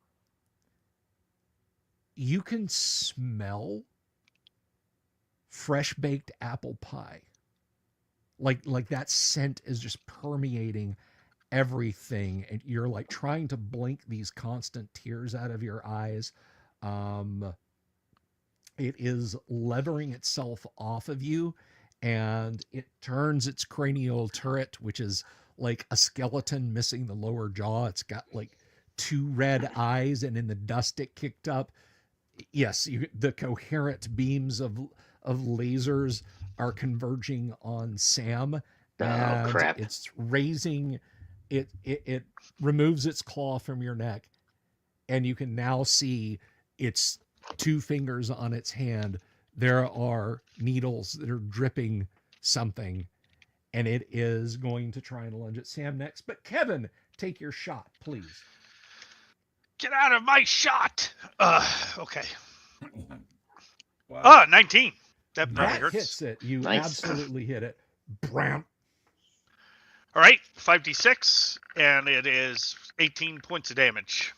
you can smell fresh baked apple pie. Like that scent is just permeating everything, and you're like trying to blink these constant tears out of your eyes. It is levering itself off of you, and it turns its cranial turret, which is like a skeleton missing the lower jaw. It's got like 2 red eyes, and in the dust it kicked up, yes, the coherent beams of lasers are converging on Sam, and crap. it's raising it removes its claw from your neck, and you can now see its 2 fingers on its hand. There are needles that are dripping something, and it is going to try and lunge at Sam next. But Kevin, take your shot, please. Get out of my shot. Okay. Wow. 19. That probably That hurts. hits it. You Nice. absolutely hit it. Bram. All right, 5d6, and it is 18 points of damage.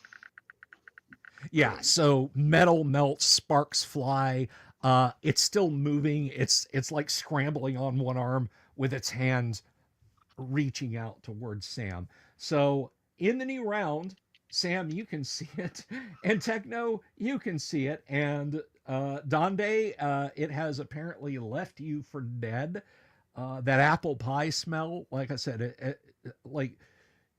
Yeah, so metal melts, sparks fly. It's still moving. It's like scrambling on one arm with its hands reaching out towards Sam. So in the new round, Sam, you can see it, and Techno, you can see it, and Donde, it has apparently left you for dead. That apple pie smell, like I said, like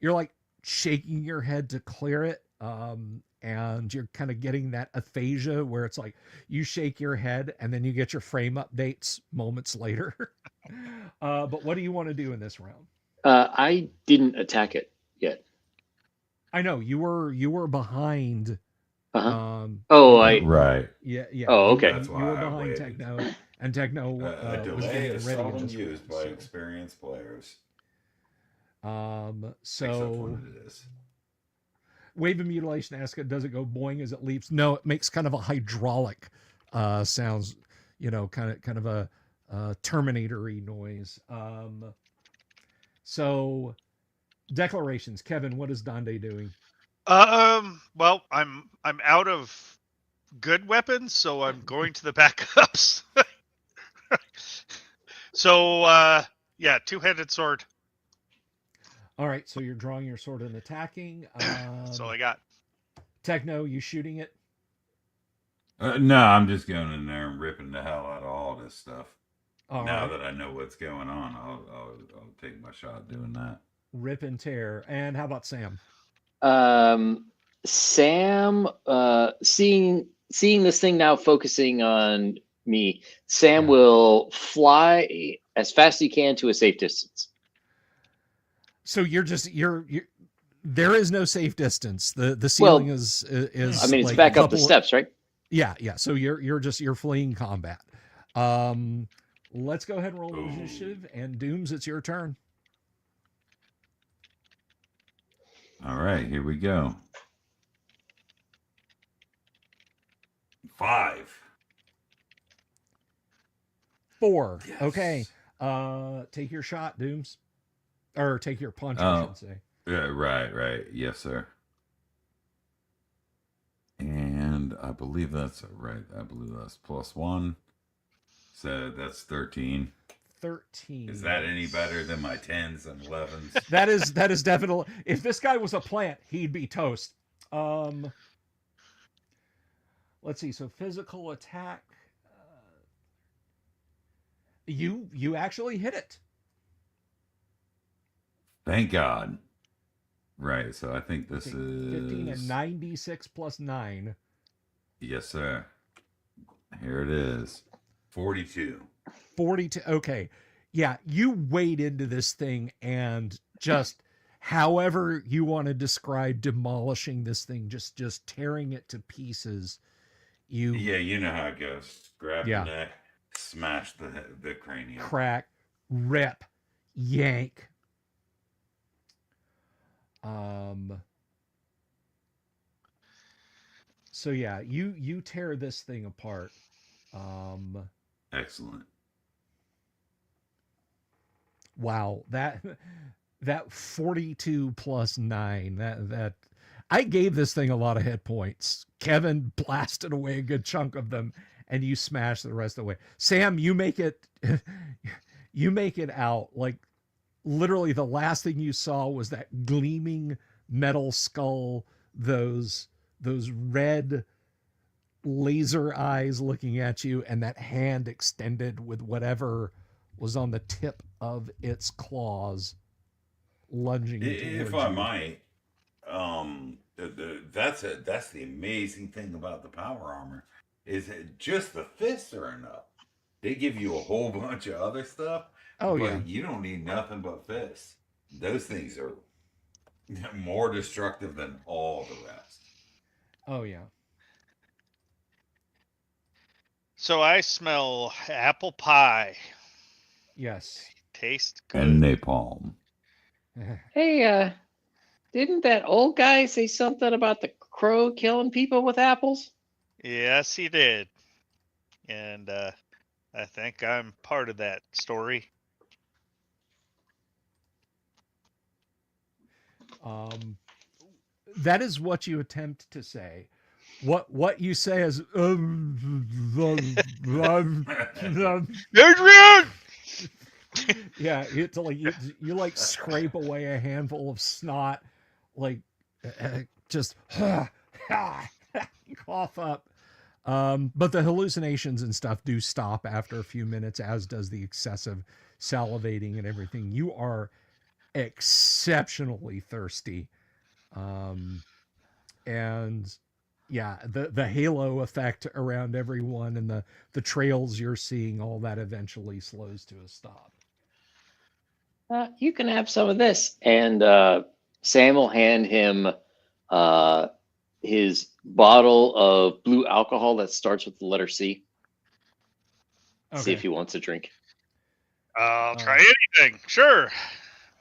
you're like shaking your head to clear it, and you're kind of getting that aphasia where it's like you shake your head and then you get your frame updates moments later. But what do you want to do in this round? I didn't attack it yet. I know you were behind. Uh-huh. Oh, Right. Yeah. Oh, okay. That's You why were I behind waited. Techno, and Techno A was delay getting is ready in seldom this used round. by experienced players. Except So when it is. wave of mutilation asks, does it go boing as it leaps? No, it makes kind of a hydraulic sounds, kind of a terminatory noise. So declarations. Kevin, what is Donde doing? Well, I'm out of good weapons, so I'm going to the backups. So, yeah, two-handed sword. All right, so you're drawing your sword and attacking. That's all I got. Techno, you shooting it? No, I'm just going in there and ripping the hell out of all this stuff. All now right. that I know what's going on, I'll take my shot doing that. Rip and tear. And how about Sam? Sam, seeing this thing now focusing on me, Sam Yeah. will fly as fast as he can to a safe distance. So you're there is no safe distance. The ceiling is I mean, it's like back up the steps, right? Yeah. So you're fleeing combat. Let's go ahead and roll initiative. And Dooms, it's your turn. All right, here we go. 5. 4. Yes. Okay. Take your shot, Dooms. Or take your punch, I should say. Right. Yes, sir. And I believe that's right. I believe that's +1. So that's 13. 13. Is that any better than my 10s and 11s? That is definitely. If this guy was a plant, he'd be toast. Let's see. So physical attack. You actually hit it. Thank God. Right. So I think this is 15 and 96 plus 9. Yes, sir. Here it is. 42. 42. Okay. Yeah, you wade into this thing and just however you want to describe demolishing this thing, just tearing it to pieces. Yeah, you know how it goes. Grab the neck, smash the cranium. Crack, rip, yank. So yeah, you tear this thing apart. Excellent. Wow, that 42 plus 9, that I gave this thing a lot of hit points. Kevin blasted away a good chunk of them, and you smashed the rest of the way. Sam, you make it out like literally the last thing you saw was that gleaming metal skull, those red laser eyes looking at you, and that hand extended with whatever was on the tip of its claws lunging towards you. If I might, that's the amazing thing about the power armor is that just the fists are enough. They give you a whole bunch of other stuff. Oh, but yeah. You don't need nothing but fists. Those things are more destructive than all the rest. Oh, yeah. So I smell apple pie. Yes. Tastes good. And napalm. Hey, didn't that old guy say something about the crow killing people with apples? Yes, he did. And I think I'm part of that story. That is what you attempt to say. What you say is Adrian! yeah, it's like you like scrape away a handful of snot, like just cough up. But the hallucinations and stuff do stop after a few minutes, as does the excessive salivating and everything. You are exceptionally thirsty. And yeah, the halo effect around everyone and the trails you're seeing, all that eventually slows to a stop. You can have some of this. And Sam will hand him his bottle of blue alcohol that starts with the letter C. See if he wants a drink. I'll try anything. Sure.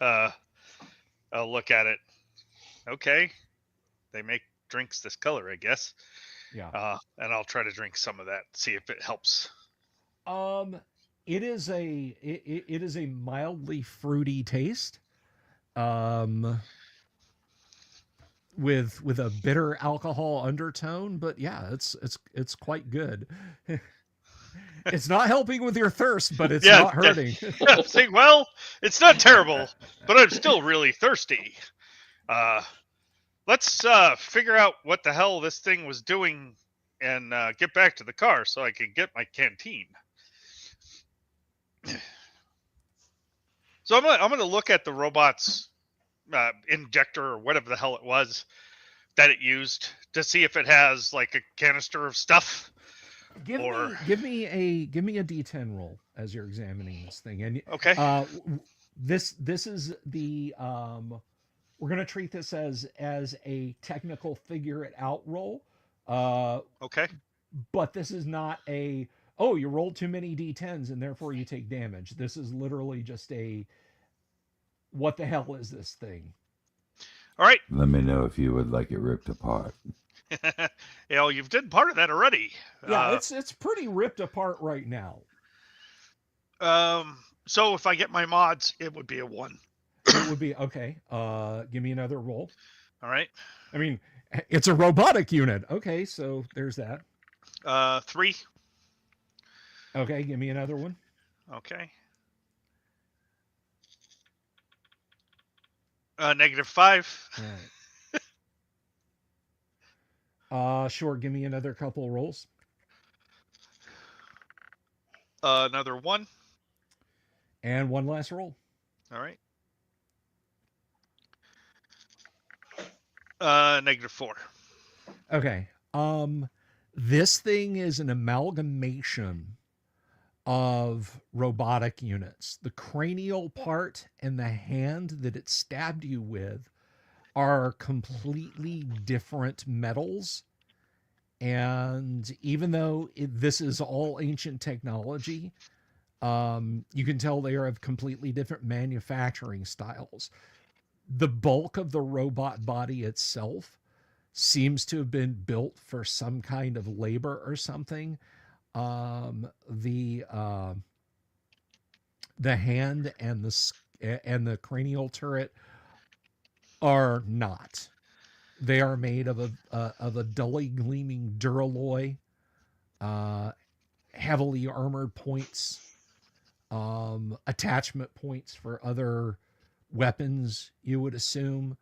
I'll look at it. Okay. They make drinks this color, I guess. Yeah. And I'll try to drink some of that, see if it helps. It is a mildly fruity taste. With a bitter alcohol undertone, but yeah, it's quite good. It's not helping with your thirst, but it's not hurting. See, well, it's not terrible, but I'm still really thirsty. Let's figure out what the hell this thing was doing and get back to the car so I can get my canteen. So I'm gonna look at the robot's injector or whatever the hell it was that it used to see if it has like a canister of stuff. Give me a D10 roll as you're examining this thing. And okay, this is the we're gonna treat this as a technical figure it out roll. Okay, but this is not a you rolled too many D10s and therefore you take damage. This is literally just a what the hell is this thing? All right. Let me know if you would like it ripped apart. You've done part of that already. Yeah, it's pretty ripped apart right now. So if I get my mods, it would be a 1. It would be okay. Give me another roll. All right. I mean, it's a robotic unit. Okay, so there's that. 3. Okay, give me another one. Okay. -5. All right. Sure. Give me another couple rolls. Another 1. And one last roll. All right. -4. Okay. This thing is an amalgamation of robotic units. The cranial part and the hand that it stabbed you with are completely different metals. And even though this is all ancient technology, you can tell they are of completely different manufacturing styles. The bulk of the robot body itself seems to have been built for some kind of labor or something. The hand and the cranial turret are not. They are made of a dully gleaming duralloy, heavily armored points, attachment points for other weapons, you would assume.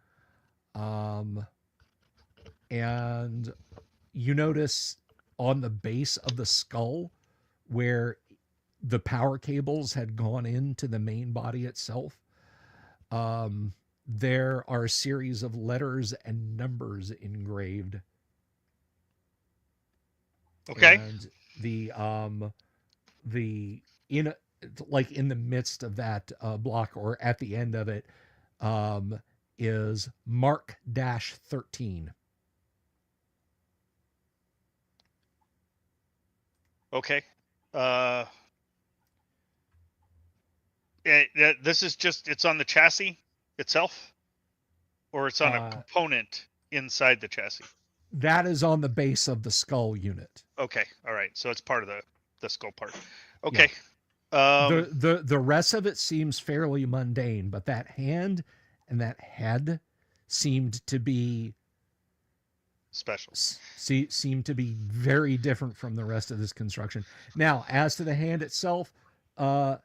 And you notice on the base of the skull where the power cables had gone into the main body itself, there are a series of letters and numbers engraved. Okay. And in the midst of that block, or at the end of it, is Mark-13. Okay. This is just, it's on the chassis itself, or it's on a component inside the chassis? That is on the base of the skull unit. Okay. All right. So it's part of the skull part. Okay. Yeah. The rest of it seems fairly mundane, but that hand and that head seemed to be special. Seemed to be very different from the rest of this construction. Now, as to the hand itself, with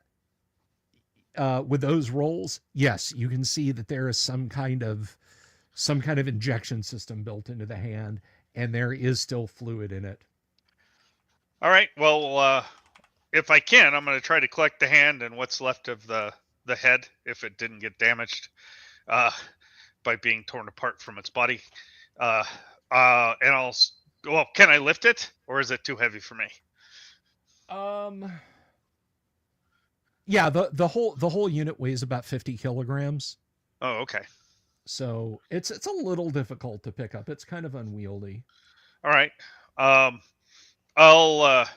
those rolls, yes, you can see that there is some kind of injection system built into the hand, and there is still fluid in it. All right. Well, if I can, I'm going to try to collect the hand and what's left of the head, if it didn't get damaged by being torn apart from its body. And can I lift it, or is it too heavy for me? Yeah, the whole unit weighs about 50 kilograms. Oh, okay. So it's a little difficult to pick up. It's kind of unwieldy. All right. Um, I'll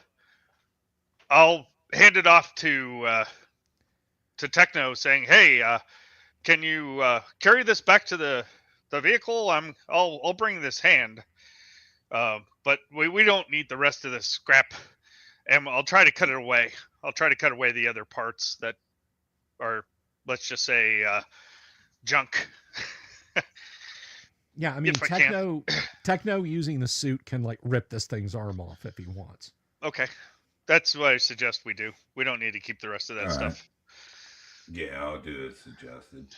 hand it off to Techno, saying, "Hey, can you carry this back to the vehicle? I'll bring this hand, but we don't need the rest of this scrap, and I'll try to cut it away. I'll try to cut away the other parts that are, let's just say, junk, Yeah, I mean, if I can." Techno using the suit can like rip this thing's arm off if he wants. Okay, that's what I suggest we do. We don't need to keep the rest of that All right. stuff. Yeah, I'll do as suggested.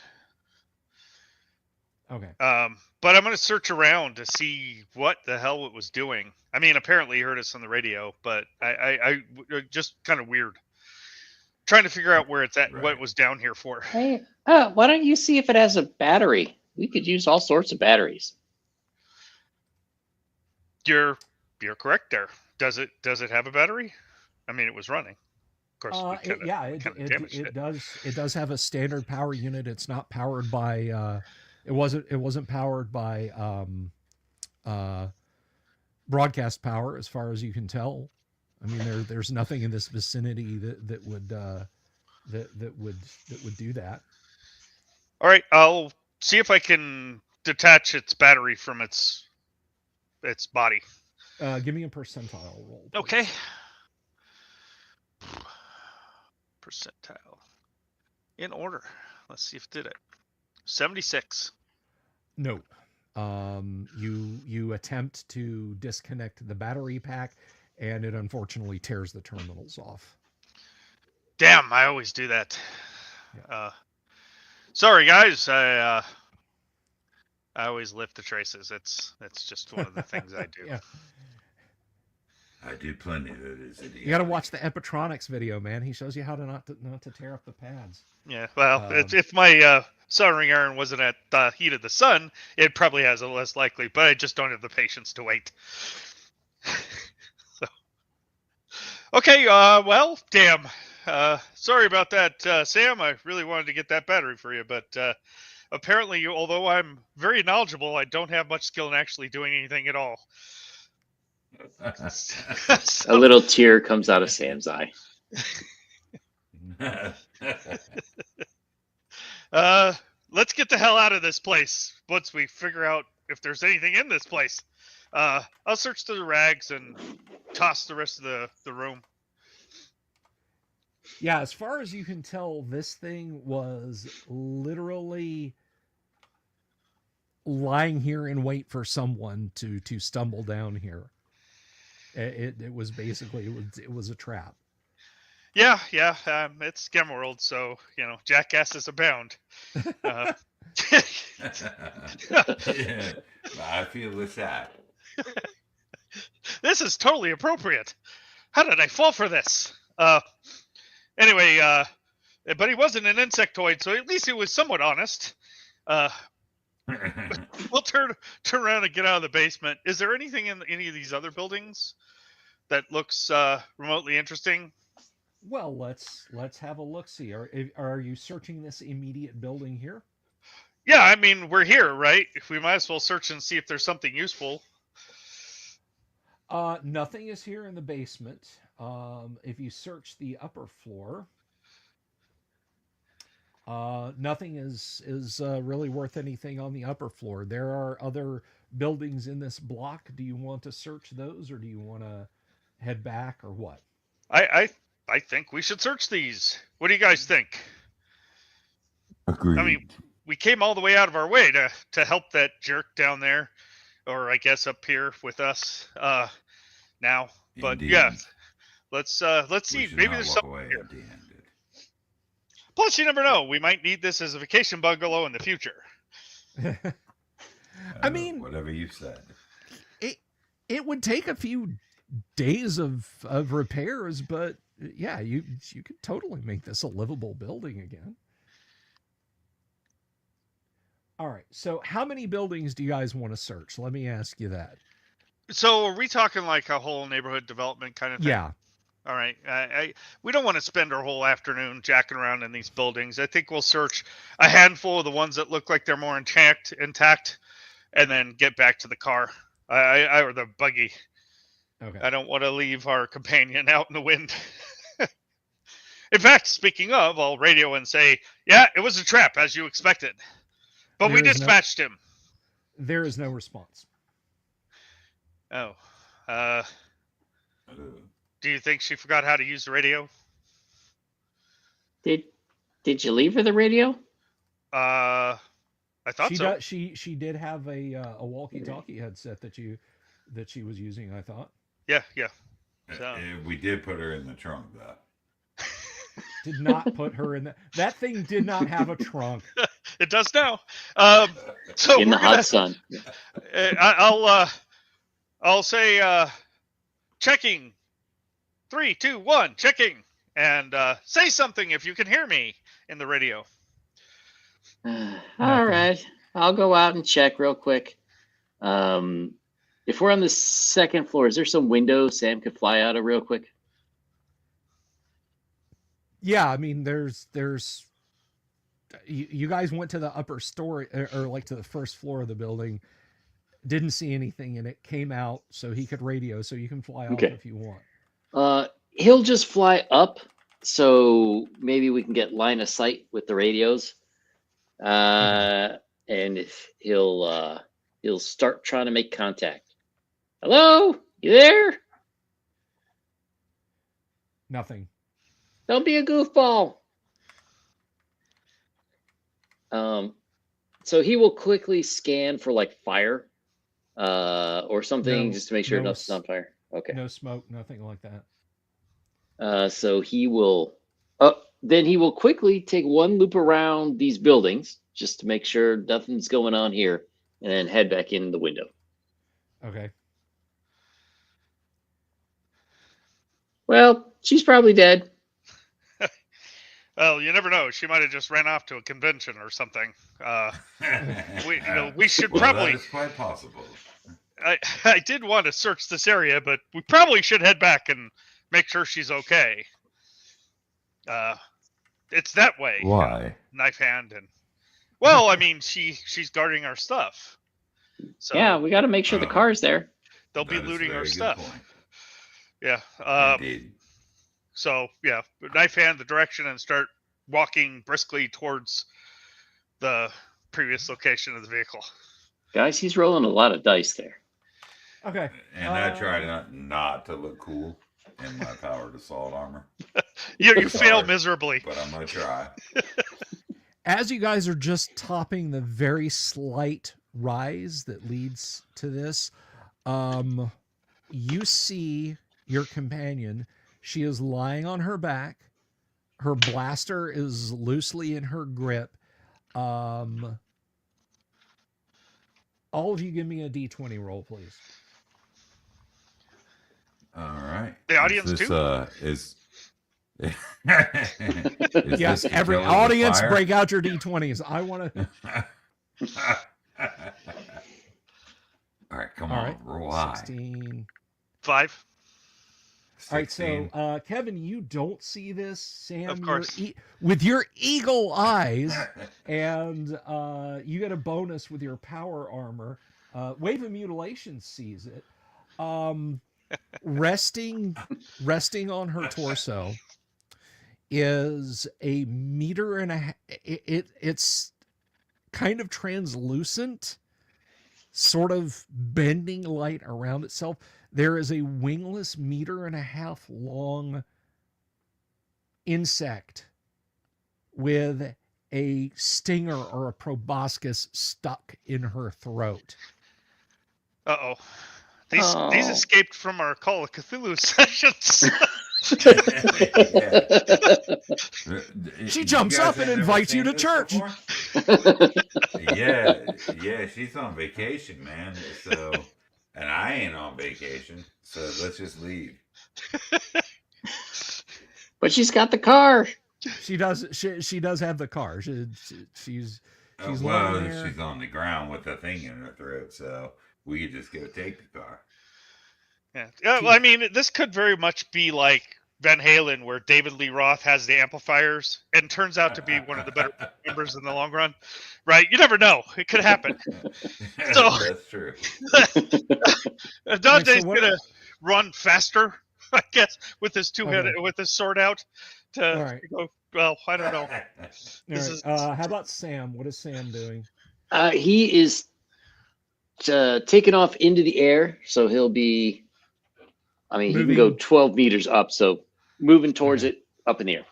Okay. But I'm gonna search around to see what the hell it was doing. I mean, apparently he heard us on the radio, but I just kind of weird. Trying to figure out where it's at, what it Right. was down here for. Hey, why don't you see if it has a battery? We could use all sorts of batteries. You're correct there. Does it have a battery? I mean, it was running. Of course, we kind of damaged it. It does have a standard power unit. It's not powered by it wasn't powered by broadcast power as far as you can tell. I mean, there's nothing in this vicinity that would do that. All right, I'll see if I can detach its battery from its body. Give me a percentile roll. Please. Okay. Percentile. In order. Let's see if it did it. 76. No. You attempt to disconnect the battery pack, and it unfortunately tears the terminals off. Damn, I always do that. Yeah. Sorry, guys. I always lift the traces. It's just one of the things I do. Yeah. I do plenty of it. You got to watch the Epitronics video, man. He shows you how to not to tear up the pads. Yeah, well, if my soldering iron wasn't at the heat of the sun, it probably has a less likely. But I just don't have the patience to wait. So, okay. Well, damn. Sorry about that, Sam. I really wanted to get that battery for you, but apparently, although I'm very knowledgeable, I don't have much skill in actually doing anything at all. A little tear comes out of Sam's eye. Let's get the hell out of this place once we figure out if there's anything in this place. I'll search through the rags and toss the rest of the room. Yeah, as far as you can tell, this thing was literally lying here in wait for someone to stumble down here. It was basically it was a trap. Yeah. It's Scam World, so jackasses abound. Yeah, I feel the shot. This is totally appropriate. How did I fall for this? Anyway, but he wasn't an insectoid, so at least he was somewhat honest. We'll turn around and get out of the basement. Is there anything in any of these other buildings that looks remotely interesting? Well, let's have a look. See, are you searching this immediate building here? Yeah, I mean we're here, right? We might as well search and see if there's something useful. Nothing is here in the basement. If you search the upper floor, nothing is really worth anything on the upper floor. There are other buildings in this block. Do you want to search those, or do you want to head back, or what? I think we should search these. What do you guys think? Agreed. I mean, we came all the way out of our way to help that jerk down there, or I guess up here with us now. But Indeed. yeah, let's see. We should Maybe not there's walk something away here. empty-handed. Plus, you never know. We might need this as a vacation bungalow in the future. I mean, whatever you said. It would take a few days of repairs, but yeah, you could totally make this a livable building again. All right, so how many buildings do you guys want to search? Let me ask you that. So, are we talking like a whole neighborhood development kind of thing? Yeah. All right. We don't want to spend our whole afternoon jacking around in these buildings. I think we'll search a handful of the ones that look like they're more intact, and then get back to the car. Or the buggy. Okay. I don't want to leave our companion out in the wind. In fact, speaking of, I'll radio and say, yeah, it was a trap, as you expected. But we There is dispatched him. There is no response. Oh. Do you think she forgot how to use the radio? Did you leave her the radio? I thought so. She did have a walkie-talkie headset that she was using, I thought. Yeah. So. We did put her in the trunk, though. Did not put her in that thing did not have a trunk. It does now. So in the hot sun. I'll say checking. 3, 2, 1, checking. And say something if you can hear me in the radio. All right. I'll go out and check real quick. If we're on the second floor, is there some window Sam could fly out of real quick? Yeah, I mean, there's you guys went to the upper story or like to the first floor of the building, didn't see anything in it, came out so he could radio, so you can fly off if you want. He'll just fly up, so maybe we can get line of sight with the radios. And if he'll start trying to make contact. Hello? You there? Nothing. Don't be a goofball. So he will quickly scan for like fire, or something, just to make sure nothing's on fire. Okay. No smoke, nothing like that. So he will. Then he will quickly take one loop around these buildings just to make sure nothing's going on here, and then head back in the window. Okay. Well, she's probably dead. Well, you never know. She might have just ran off to a convention or something. We should probably. That is quite possible. I did want to search this area, but we probably should head back and make sure she's okay. It's that way. Why? Knife hand and. Well, I mean, she's guarding our stuff. So yeah, we got to make sure the car's there. They'll be looting our stuff. Point. Yeah. Indeed. So yeah, knife hand the direction and start walking briskly towards the previous location of the vehicle. Guys, he's rolling a lot of dice there. Okay. And I try not to look cool in my powered assault armor. You fail miserably. But I'm gonna try. As you guys are just topping the very slight rise that leads to this, you see your companion. She is lying on her back. Her blaster is loosely in her grip. All of you give me a D20 roll, please. All right. The audience is Yes, every audience break out your D20s. I want to. All right, come on, roll high. 16. 5. 16. All right, so Kevin, you don't see this. Sam, of course. with your eagle eyes, and you get a bonus with your power armor. Wave of Mutilation sees it. Resting on her torso is a meter and a half. It's kind of translucent, sort of bending light around itself. There is a wingless meter and a half long insect with a stinger or a proboscis stuck in her throat. Uh-oh. These escaped from our Call of Cthulhu sessions. She jumps up and invites you to church. Yeah, she's on vacation, man. So, and I ain't on vacation, so let's just leave. But she's got the car. She does. She does have the car. She's well, there. She's on the ground with the thing in her throat, so we could just go take the car. Yeah. Well, I mean, this could very much be like Van Halen, where David Lee Roth has the amplifiers and turns out to be one of the better members in the long run, right? You never know; it could happen. So That's true. Dante's what- gonna run faster, I guess, with his Okay. with his sword out to All right. go. Well, I don't know. All This right. is- How about Sam? What is Sam doing? He is taken off into the air, so he'll be. I mean, he can go Moving. 12 meters up, so moving towards Okay. it up in the air.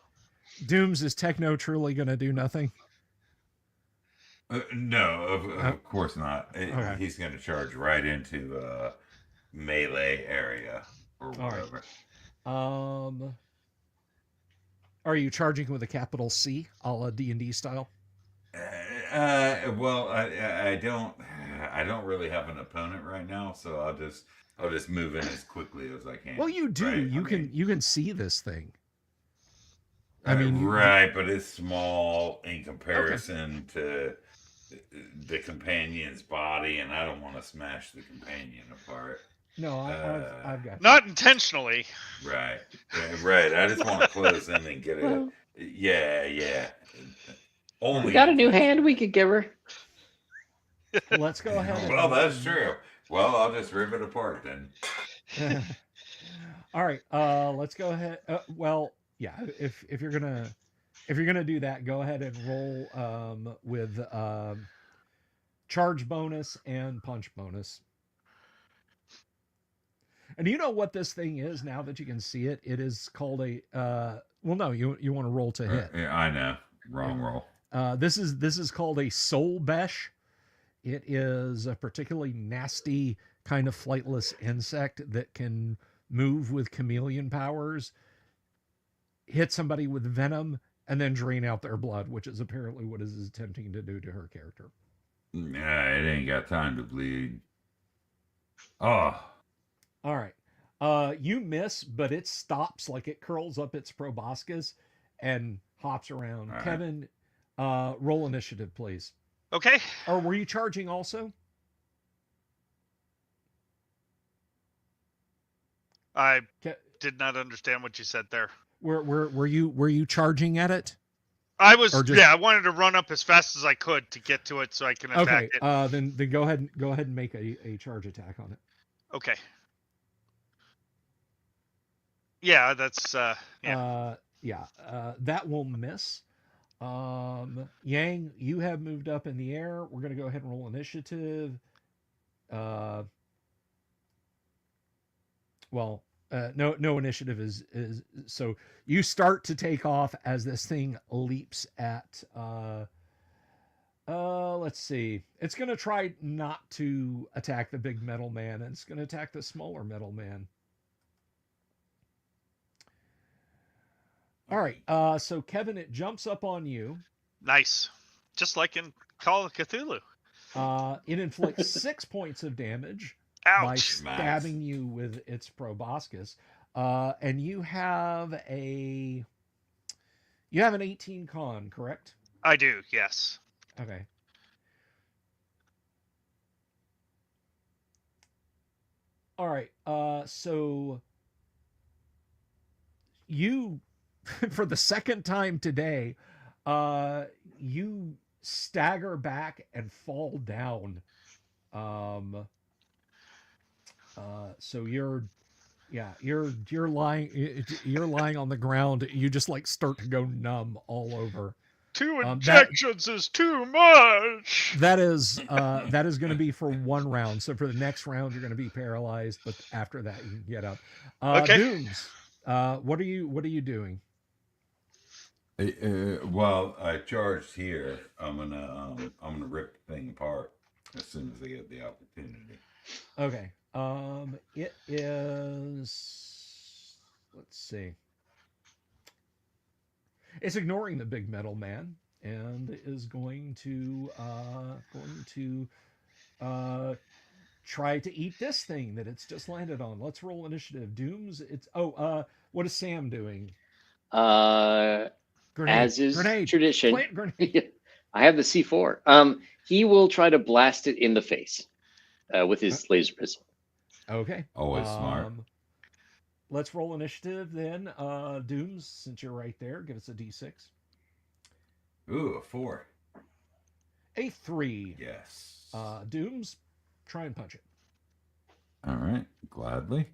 Dooms, is Techno truly going to do nothing? No, of course not. Okay. He's going to charge right into melee area or All right. whatever. Are you charging with a capital C, a la D&D style? Well, I don't really have an opponent right now, so I'll just move in as quickly as I can. Well, you do. Right? You can see this thing. I mean, right, but it's small in comparison to the companion's body, and I don't want to smash the companion apart. No, I've got not intentionally. Right, right. I just want to close in and get it. Well, Yeah. Only we got a new hand we could give her. Let's go ahead. Well, that's true. Well, I'll just rip it apart then. All right. Let's go ahead. Well, yeah. If you're gonna do that, go ahead and roll with charge bonus and punch bonus. And you know what this thing is now that you can see it? It is called a. Well, no, you want to roll to hit. Yeah, I know. Wrong roll. This is called a soul besh. It is a particularly nasty kind of flightless insect that can move with chameleon powers, hit somebody with venom, and then drain out their blood, which is apparently what it is attempting to do to her character. Yeah, it ain't got time to bleed. Oh. All right. You miss, but it stops, like it curls up its proboscis and hops around. All right. Kevin, roll initiative, please. Okay. Or were you charging also? I did not understand what you said there. Were you charging at it? I was. Or just- Yeah, I wanted to run up as fast as I could to get to it so I can attack Okay. it. Then go ahead and make a charge attack on it. Okay. Yeah, that's yeah. That will miss. Yang, you have moved up in the air. We're going to go ahead and roll initiative. No initiative is so you start to take off as this thing leaps at let's see. It's going to try not to attack the big metal man, and it's going to attack the smaller metal man. All right. So Kevin, it jumps up on you. Nice. Just like in Call of Cthulhu. It inflicts 6 points of damage by Ouch. stabbing you with its proboscis. And you have an 18 con, correct? I do, yes. Okay. All right. So you, for the second time today, you stagger back and fall down. So you're lying on the ground. You just like start to go numb all over. 2 injections is too much. That is going to be for one round. So for the next round, you're going to be paralyzed, but after that, you can get up. Okay. Dooms, what are you doing? Well, I charged here. I'm gonna rip the thing apart as soon as I get the opportunity. Okay. It is. Let's see. It's ignoring the big metal man and is going to try to eat this thing that it's just landed on. Let's roll initiative. Dooms. What is Sam doing? Grenade. As is tradition, Plant grenade. I have the C4. He will try to blast it in the face with his laser pistol. Okay. Always smart. Let's roll initiative then. Dooms, since you're right there, give us a d6. Ooh, a 4. A 3. Yes. Dooms, try and punch it. All right, gladly.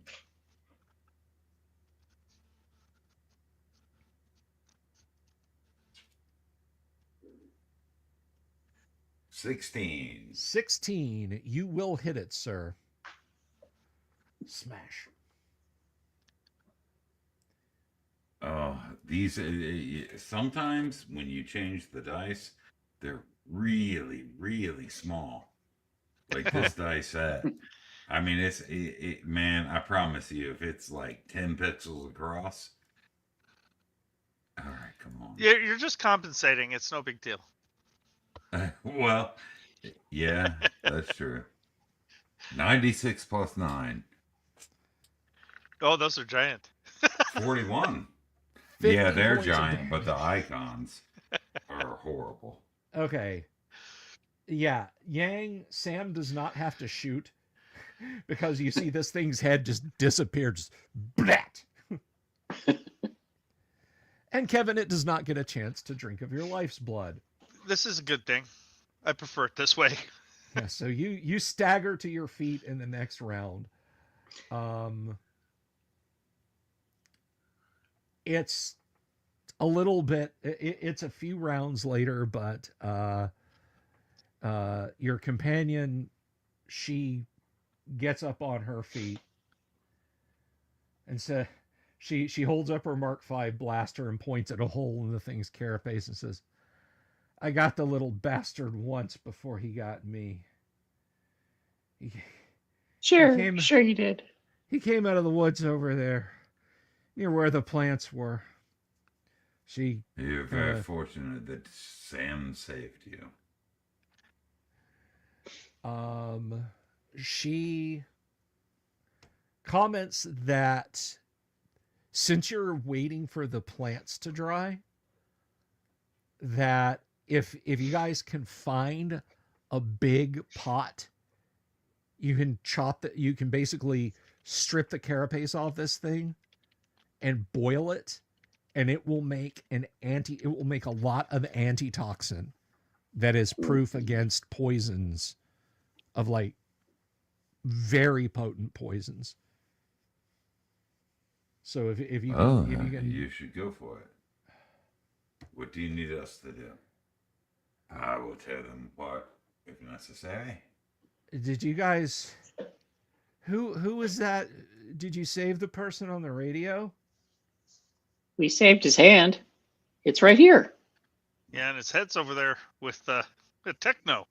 $16. 16. You will hit it, sir. Smash. Oh, these sometimes when you change the dice, they're really, really small. Like this dice set. I mean, man, I promise you, if it's like 10 pixels across. All right, come on. You're just compensating. It's no big deal. Well, yeah, that's true. 96 plus 9. Oh, those are giant. 41. 50 Yeah, they're points of giant, damage. but the icons are horrible. Okay. Yeah, Yang, Sam does not have to shoot because you see this thing's head just disappear, just blat. And Kevin, it does not get a chance to drink of your life's blood. This is a good thing. I prefer it this way. Yeah, so you stagger to your feet in the next round. It's a little bit. It's a few rounds later, but your companion, she gets up on her feet and says, she holds up her Mark V blaster and points at a hole in the thing's carapace and says, "I got the little bastard once before he got me. Sure, sure you did. He came out of the woods over there, near where the plants were. You're very fortunate that Sam saved you. She comments that since you're waiting for the plants to dry, that if you guys can find a big pot, you can basically strip the carapace off this thing and boil it, and it will make a lot of antitoxin that is proof against poisons of like very potent poisons. So if you can, you should go for it. What do you need us to do? I will tear them apart if necessary. Did you guys? Who was that? Did you save the person on the radio? We saved his hand. It's right here. Yeah, and his head's over there with the techno.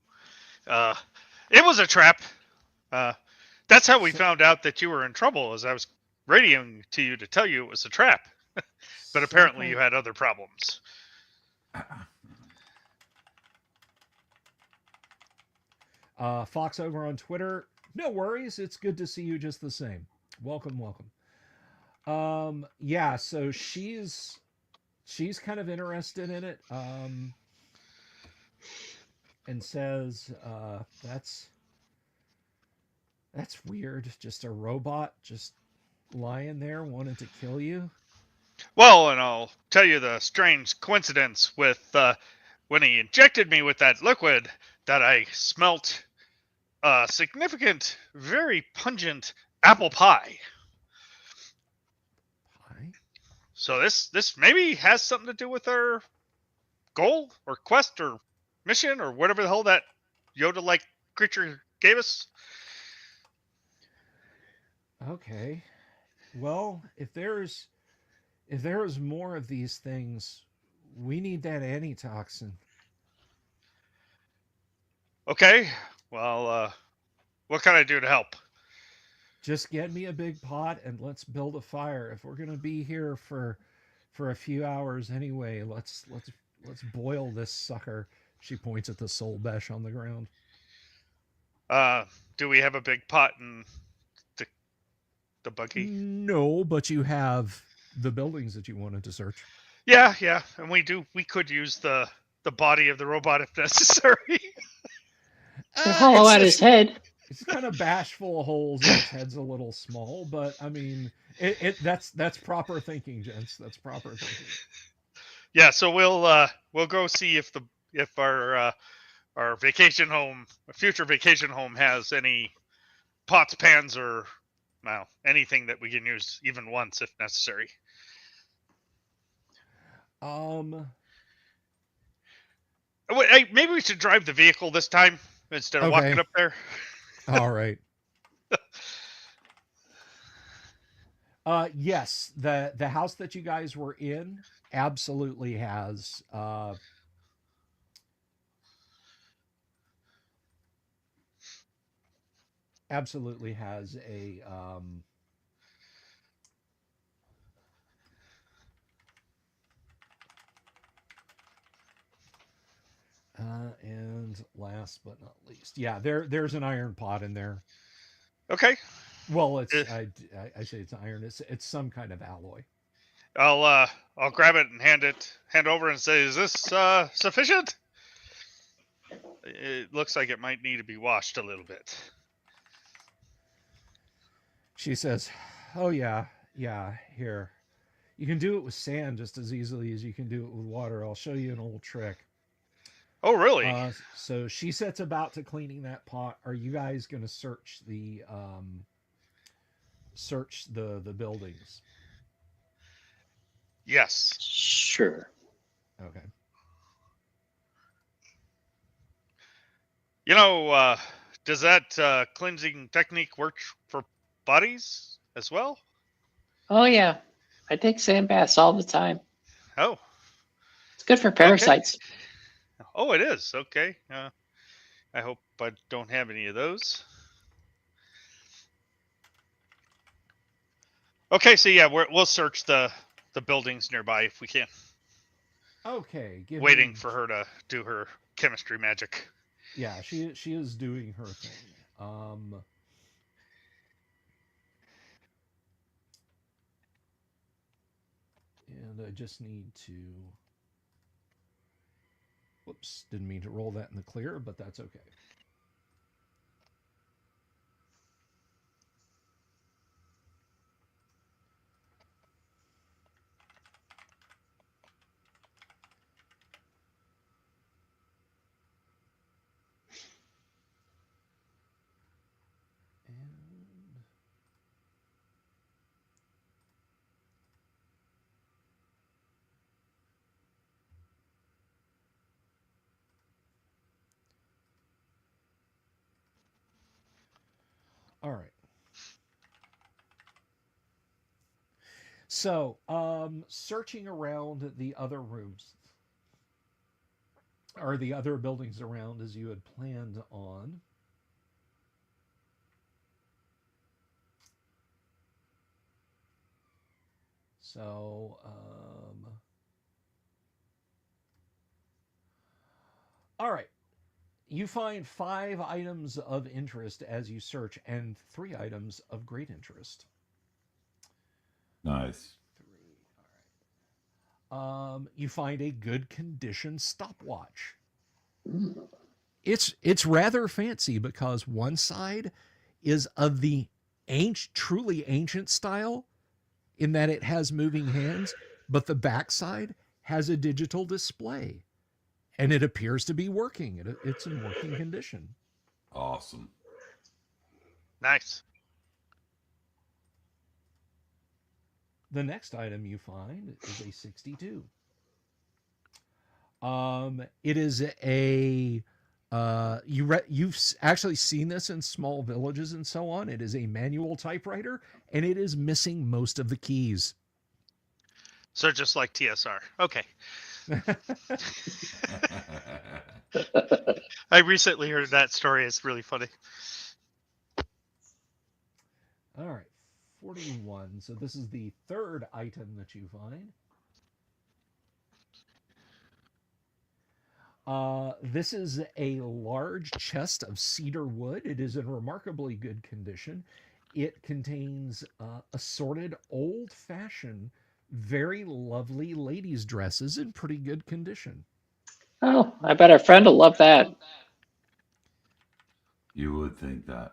It was a trap. That's how we found out that you were in trouble, as I was radioing to you to tell you it was a trap. But apparently you had other problems. Fox over on Twitter. No worries. It's good to see you just the same. Welcome. Yeah, so she's kind of interested in it. And says, that's weird. Just a robot just lying there wanting to kill you. Well, and I'll tell you the strange coincidence with when he injected me with that liquid, that I smelt a significant, very pungent apple pie. Pie? So this maybe has something to do with our goal or quest or mission or whatever the hell that Yoda-like creature gave us. Okay. Well, if there's more of these things, we need that antitoxin. Okay. Well, what can I do to help? Just get me a big pot and let's build a fire. If we're gonna be here for a few hours anyway, let's boil this sucker. She points at the soul besh on the ground. Do we have a big pot in the buggy? No, but you have the buildings that you wanted to search. Yeah, and we could use the body of the robot if necessary. To hollow out his head. It's kind of bashful of holes and its head's a little small, but I mean, that's proper thinking, gents. That's proper thinking. Yeah, so we'll go see if our vacation home, future vacation home, has any pots, pans, or well, anything that we can use even once if necessary. Hey, maybe we should drive the vehicle this time instead of walking Okay. up there. All right. Yes, the house that you guys were in absolutely has a and last but not least, yeah, there's an iron pot in there. Okay. Well, Uh, I say it's iron. It's some kind of alloy. I'll grab it and hand over and say, "Is this sufficient?" It looks like it might need to be washed a little bit. She says, "Oh yeah, yeah. Here, you can do it with sand just as easily as you can do it with water. I'll show you an old trick." Oh, really? So she sets about to cleaning that pot. Are you guys going to search the buildings? Yes. Sure. Okay. You know, does that cleansing technique work for bodies as well? Oh yeah, I take sand baths all the time. Oh, It's good for okay. parasites. Oh, it is. Okay. I hope I don't have any of those. Okay, so yeah, we'll search the buildings nearby if we can. Okay. Waiting for her to do her chemistry magic. Yeah, she is doing her thing. And I just need to. Whoops, didn't mean to roll that in the clear, but that's okay. And all right. So, searching around the other rooms or the other buildings around as you had planned on. So, all right. You find 5 items of interest as you search, and 3 items of great interest. Nice. 3. All right. You find a good condition stopwatch. Mm. It's rather fancy because one side is of the truly ancient style, in that it has moving hands, but the backside has a digital display, and it appears to be working. It's in working condition. Awesome. Nice. The next item you find is a 62. It is a you've actually seen this in small villages and so on. It is a manual typewriter, and it is missing most of the keys. So just like TSR. Okay. I recently heard that story. It's really funny. All right, 41. So this is the third item that you find. This is a large chest of cedar wood. It is in remarkably good condition. It contains assorted old-fashioned, very lovely ladies' dresses in pretty good condition. Oh, I bet our friend will love that. You would think that.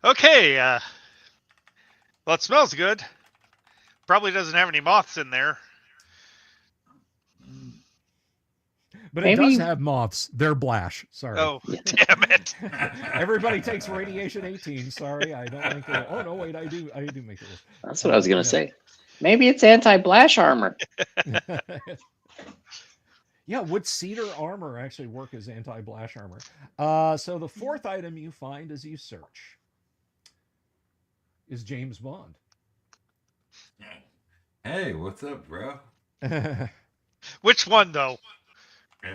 Okay. Well, it smells good. Probably doesn't have any moths in there. But it Maybe- does have moths. They're blash. Sorry. Oh, Yeah. damn it. Everybody takes radiation 18. Sorry, I don't make the rule. Oh no, wait, I do make the rules. That's what I was gonna No. say. Maybe it's anti-blash armor. Yeah, would cedar armor actually work as anti-blash armor? So the fourth item you find as you search is James Bond. Hey, what's up, bro? Which one, though?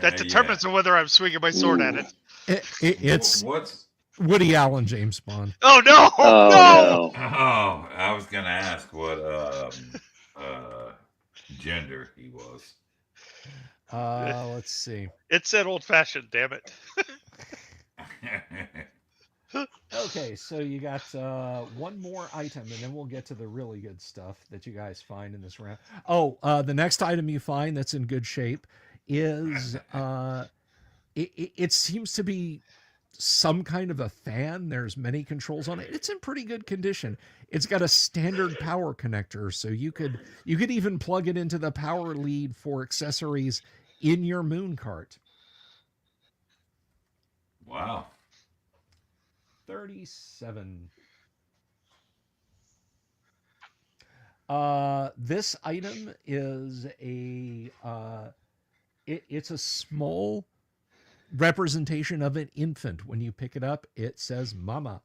That Yeah. determines whether I'm swinging my sword at it. It's What's? Woody Allen James Bond. Oh, no! Oh no! no. Oh, I was gonna ask what gender he was. Let's see. It said old-fashioned, damn it. Okay, so you got one more item, and then we'll get to the really good stuff that you guys find in this round. Oh, the next item you find that's in good shape is it seems to be some kind of a fan. There's many controls on it. It's in pretty good condition. It's got a standard power connector, so you could even plug it into the power lead for accessories in your moon cart. Wow. 37. This item is it's a small representation of an infant. When you pick it up, it says mama.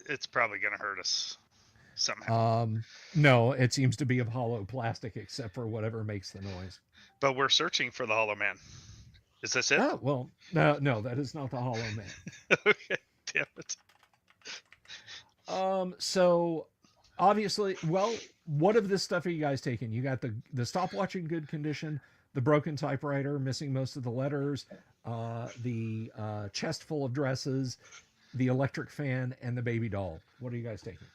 It's probably going to hurt us somehow. No, it seems to be of hollow plastic except for whatever makes the noise. But we're searching for the Hollow Man. Is this it? Oh, well, no, that is not the Hollow Man. Okay, damn it. So obviously, well, what of this stuff are you guys taking? You got the stopwatch in good condition, the broken typewriter missing most of the letters, the chest full of dresses, the electric fan, and the baby doll. What are you guys taking?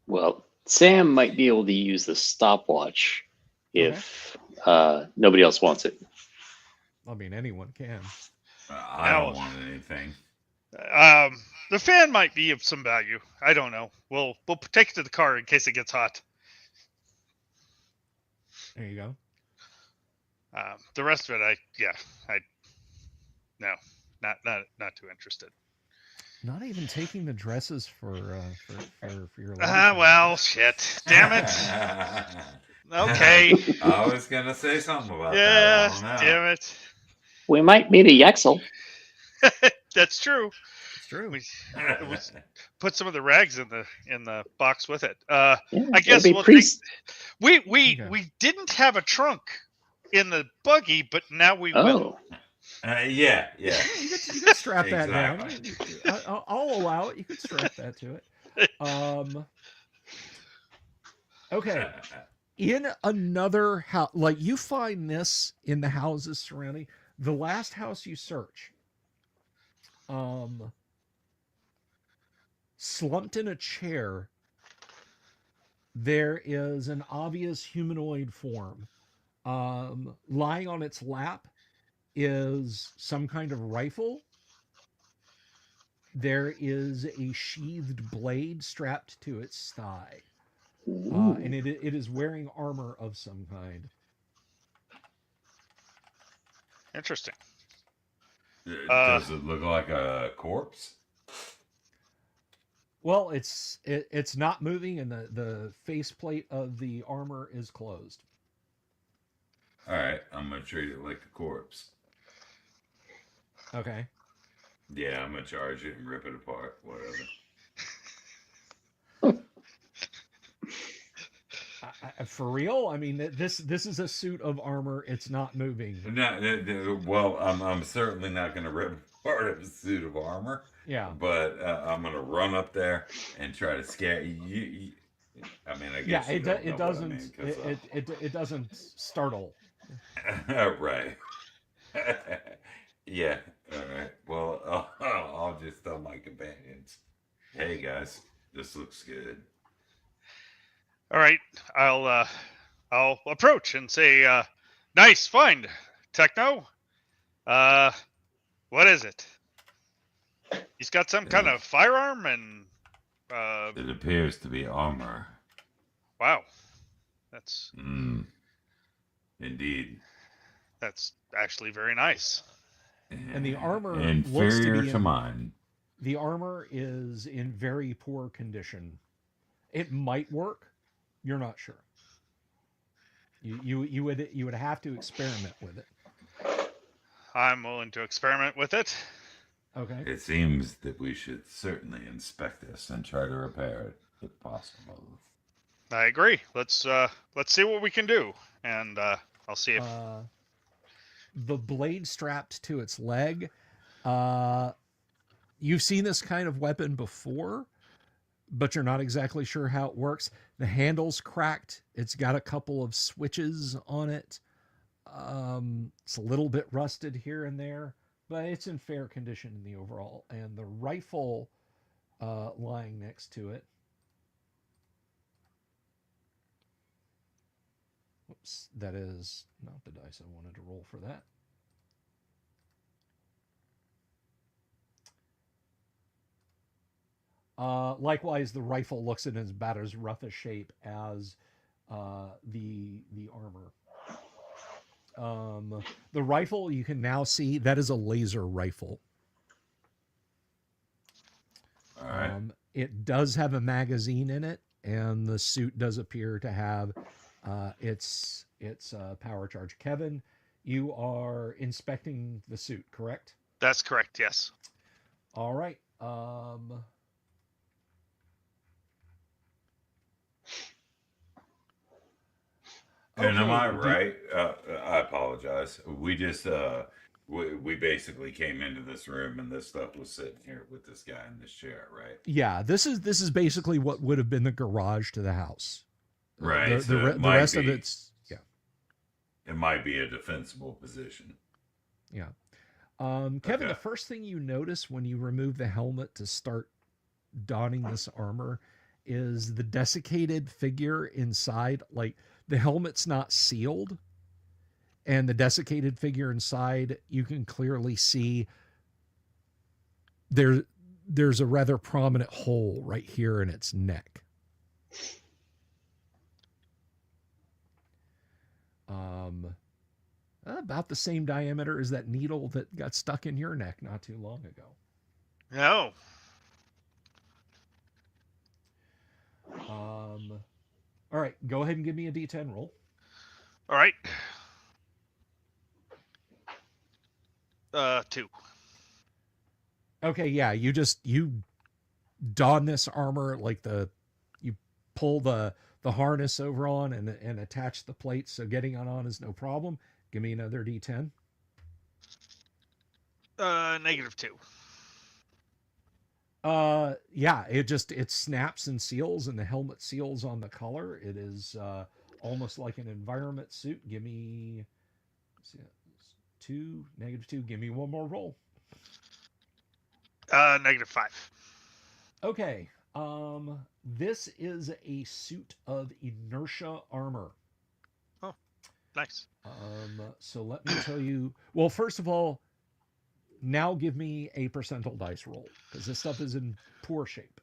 Well, Sam might be able to use the stopwatch if nobody else wants it. I mean, anyone can. I don't want anything. The fan might be of some value. I don't know. We'll take it to the car in case it gets hot. There you go. The rest of it, no, not too interested. Not even taking the dresses for your. Well, shit. Damn it. Okay. I was gonna say something about that. Yeah, I don't know. damn it. We might meet a Yexel. That's true. It's true. We put some of the rags in the box with it. Yeah, I guess maybe we'll priest. take. We Okay. didn't have a trunk in the buggy, but now we will. Oh, Yeah. You could strap that Exactly. down. I'll allow it. You could strap that to it. Okay. In another house, like you find this in the houses surrounding the last house you search. Slumped in a chair, there is an obvious humanoid form. Lying on its lap is some kind of rifle. There is a sheathed blade strapped to its thigh. And it is wearing armor of some kind. Interesting. Does it look like a corpse? Well, it's not moving, and the faceplate of the armor is closed. All right, I'm gonna treat it like a corpse. Okay. Yeah, I'm gonna charge it and rip it apart. Whatever. For real? I mean, this is a suit of armor. It's not moving. No, well, I'm certainly not gonna rip apart a suit of armor. Yeah. But I'm gonna run up there and try to scare you. I mean, I guess Yeah. you don't It know doesn't. What I mean, It doesn't startle. right. Yeah. All right. Well, I'll just tell my companions, "Hey guys, this looks good." All right, I'll I'll approach and say, "Nice find, Techno. What is it? He's got some kind of firearm and It appears to be armor. wow, that's Indeed. actually very nice." And the armor looks to inferior be to mine. The armor is in very poor condition. It might work. You're not sure. You would have to experiment with it. I'm willing to experiment with it. Okay. It seems that we should certainly inspect this and try to repair it if possible. I agree. Let's see what we can do, and I'll see if The blade strapped to its leg. You've seen this kind of weapon before, but you're not exactly sure how it works. The handle's cracked. It's got a couple of switches on it. It's a little bit rusted here and there, but it's in fair condition in the overall. And the rifle lying next to it. Whoops, that is not the dice I wanted to roll for that. Likewise, the rifle looks in about as rough a shape as the armor. The rifle, you can now see, that is a laser rifle. All right. It does have a magazine in it, and the suit does appear to have its power charge. Kevin, you are inspecting the suit, correct? that's correct. Yes. All right. And am I Okay, right? I apologize. We just we basically came into this room and this stuff was sitting here with this guy in this chair, right? Yeah, this is basically what would have been the garage to the house. Right. The rest of it's yeah. It might be a defensible position. Yeah. Kevin, Okay. the first thing you notice when you remove the helmet to start donning this armor is the desiccated figure inside. Like, the helmet's not sealed, and the desiccated figure inside, you can clearly see there's a rather prominent hole right here in its neck. About the same diameter as that needle that got stuck in your neck not too long ago. No. All right, go ahead and give me a D10 roll. All right. 2. Okay, yeah, you don this armor, like you pull the harness over on and attach the plates, so getting on is no problem. Give me another D10. -2. Yeah, it snaps and seals, and the helmet seals on the collar. It is almost like an environment suit. Give me -2. Give me one more roll. -5. Okay. This is a suit of inertia armor. Oh, nice. So let me tell you. Well, first of all, now give me a percentile dice roll, because this stuff is in poor shape.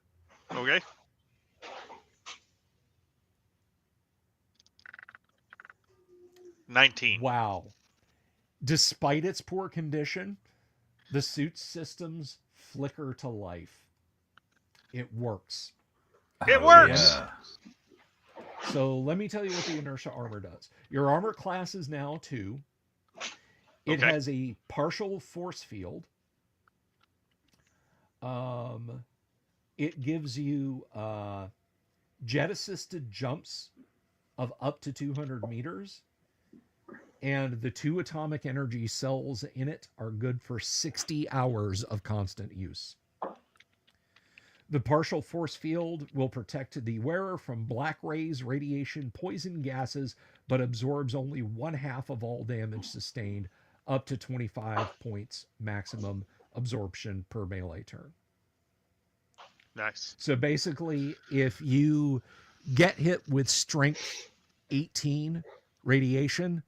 Okay. $19. Wow. Despite its poor condition, the suit's systems flicker to life. It works. It works. Yeah. So let me tell you what the inertia armor does. Your armor class is now 2. It Okay. has a partial force field. It gives you jet assisted jumps of up to 200 meters. And the 2 atomic energy cells in it are good for 60 hours of constant use. The partial force field will protect the wearer from black rays, radiation, poison gases, but absorbs only 1/2 of all damage sustained, up to 25 points maximum absorption per melee turn. Nice. So basically, if you get hit with strength 18 radiation,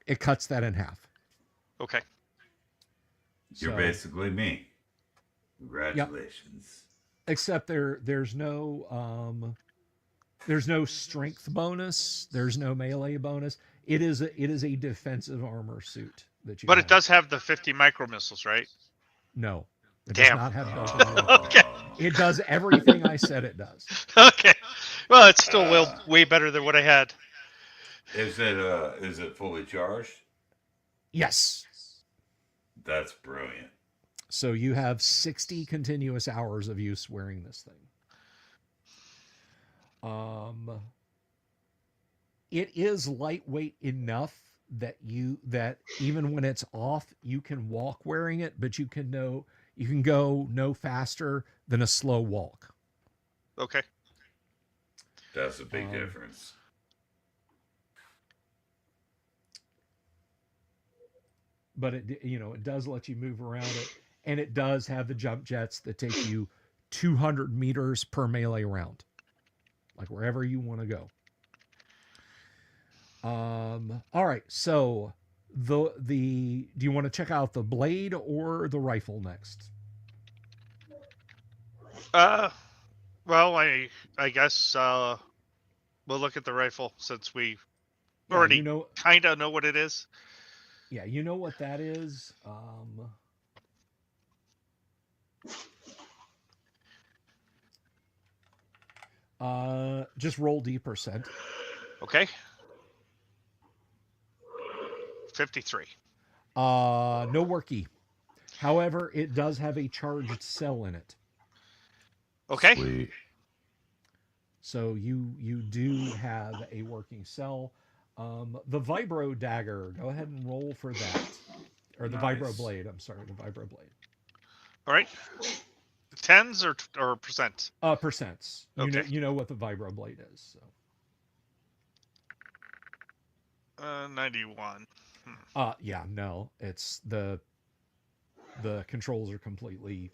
it cuts that in half. Okay. You're So, basically me. yep. Congratulations. Except there's no strength bonus. There's no melee bonus. It is a defensive armor suit that you But it have. does have the 50 micro missiles, right? No, it does Damn. not have built-in micro Okay. missiles. It does everything I said it does. Okay. Well, it's still Uh, way better than what I had. is it fully charged? Yes. That's brilliant. So you have 60 continuous hours of use wearing this thing. It is lightweight enough that even when it's off, you can walk wearing it, but you can go no faster than a slow walk. Okay. That's a big difference. But it does let you move around it, and it does have the jump jets that take you 200 meters per melee round, like wherever you want to go. All right, so do you want to check out the blade or the rifle next? Well, I guess we'll look at the rifle since we Yeah, already kind of know what it is. Yeah, you know what that is. Just roll D%. Okay. 53. No worky. However, it does have a charged cell in it. Okay. Sweet. So you do have a working cell. The vibro dagger, go ahead and roll for that. Or the vibro blade, I'm sorry, the vibro blade. All right. Tens or percent? Percents. Okay. You know what the vibro blade is. So. 91. Yeah, no. It's the controls are completely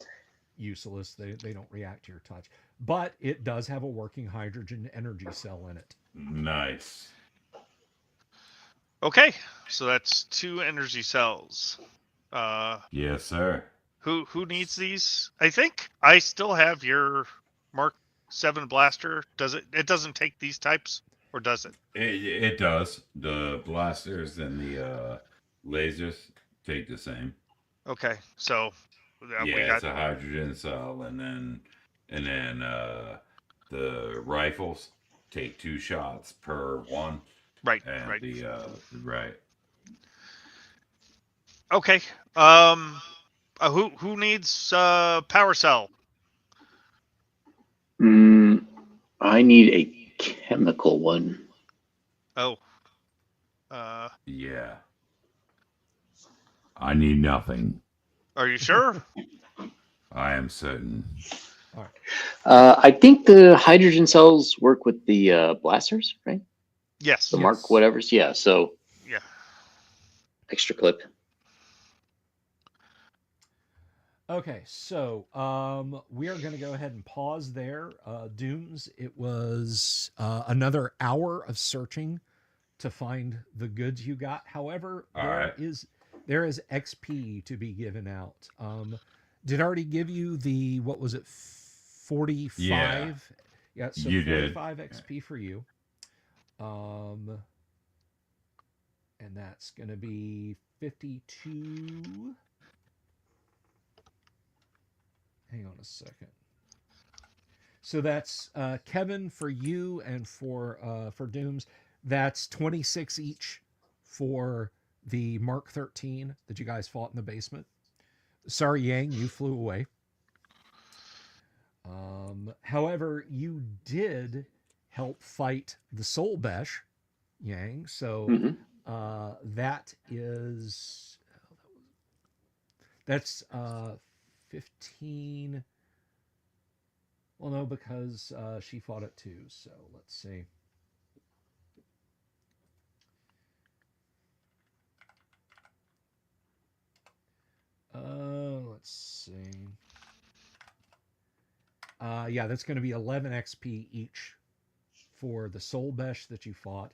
useless. They don't react to your touch. But it does have a working hydrogen energy cell in it. Nice. Okay. So that's 2 energy cells. Yes, sir. Who needs these? I think I still have your Mark 7 blaster. It doesn't take these types, or does it? It does. The blasters and the lasers take the same. Okay, so it's a hydrogen cell, and then the rifles take 2 shots per one. Right. And right. Right. Okay. Who needs power cell? I need a chemical one. Oh. Yeah. I need nothing. Are you sure? I am certain. All right. I think the hydrogen cells work with the blasters, right? Yes. The Mark whatever's. Yeah. So. Yeah. Extra clip. Okay, so we are going to go ahead and pause there. Dooms, it was another hour of searching to find the goods you got. However, there is XP to be given out. Did I already give you the, what was it, 45? Yeah, so you 45 did. XP for you. And that's going to be 52... Hang on a second. So that's Kevin for you, and for Dooms, that's 26 each for the Mark 13 that you guys fought in the basement. Sorry, Yang, you flew away. However, you did help fight the Soul Besh, Yang. So that is that's 15. Well, no, because she fought it too. So let's see. Let's see. Yeah, that's going to be 11 XP each for the soul besh that you fought,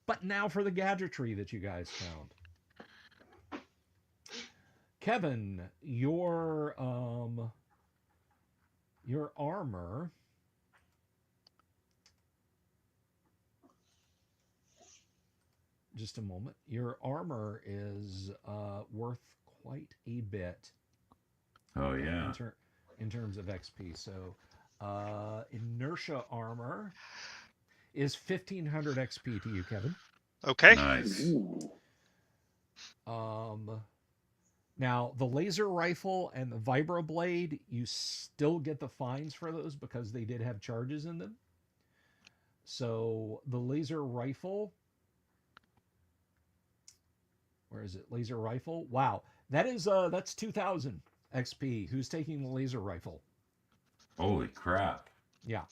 but now for the gadgetry that you guys found. Kevin, your armor just a moment. Your armor is worth quite a bit. Oh yeah. In terms of XP. So inertia armor is 1500 XP to you, Kevin. Okay. Nice. Ooh. Now the laser rifle and the vibroblade, you still get the fines for those because they did have charges in them. So the laser rifle, where is it? Laser rifle. Wow, that's 2000 XP. Who's taking the laser rifle? Holy crap. Yeah.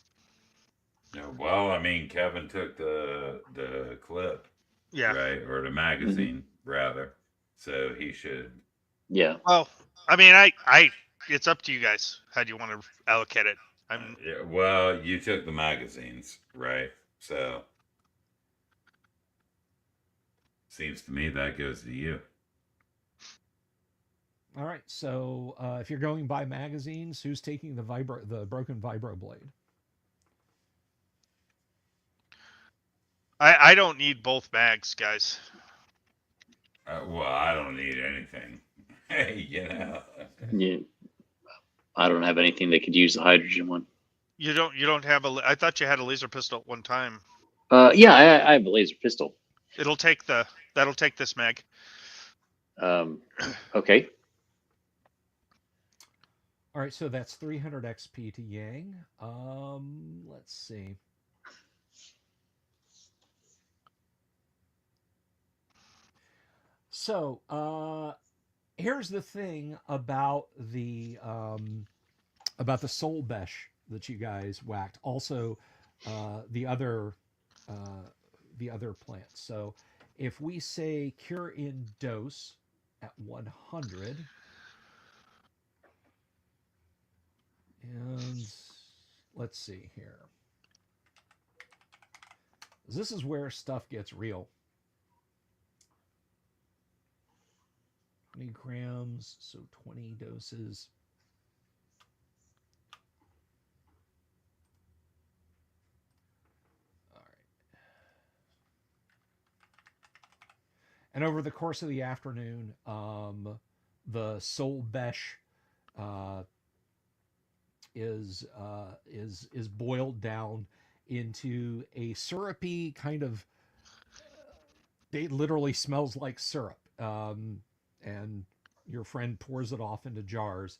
Yeah, well, I mean, Kevin took the clip, Yeah. right, or the magazine rather, so he should. Yeah. Well, I mean, it's up to you guys. How do you want to allocate it? Yeah, well, you took the magazines, right? So seems to me that goes to you. All right. So if you're going by magazines, who's taking the broken vibroblade? I don't need both mags, guys. Well, I don't need anything. Hey, Yeah. I don't have anything that could use the hydrogen one. You don't have I thought you had a laser pistol at one time. Yeah, I have a laser pistol. That'll take this mag. Okay. All right, so that's 300 XP to Yang. Let's see. So, here's the thing about the soul besh that you guys whacked. Also, the other plants. So, if we say cure in dose at 100. And let's see here. This is where stuff gets real. 20 grams, so 20 doses. All right. And over the course of the afternoon, the soul besh is boiled down into a syrupy kind of. It literally smells like syrup, and your friend pours it off into jars.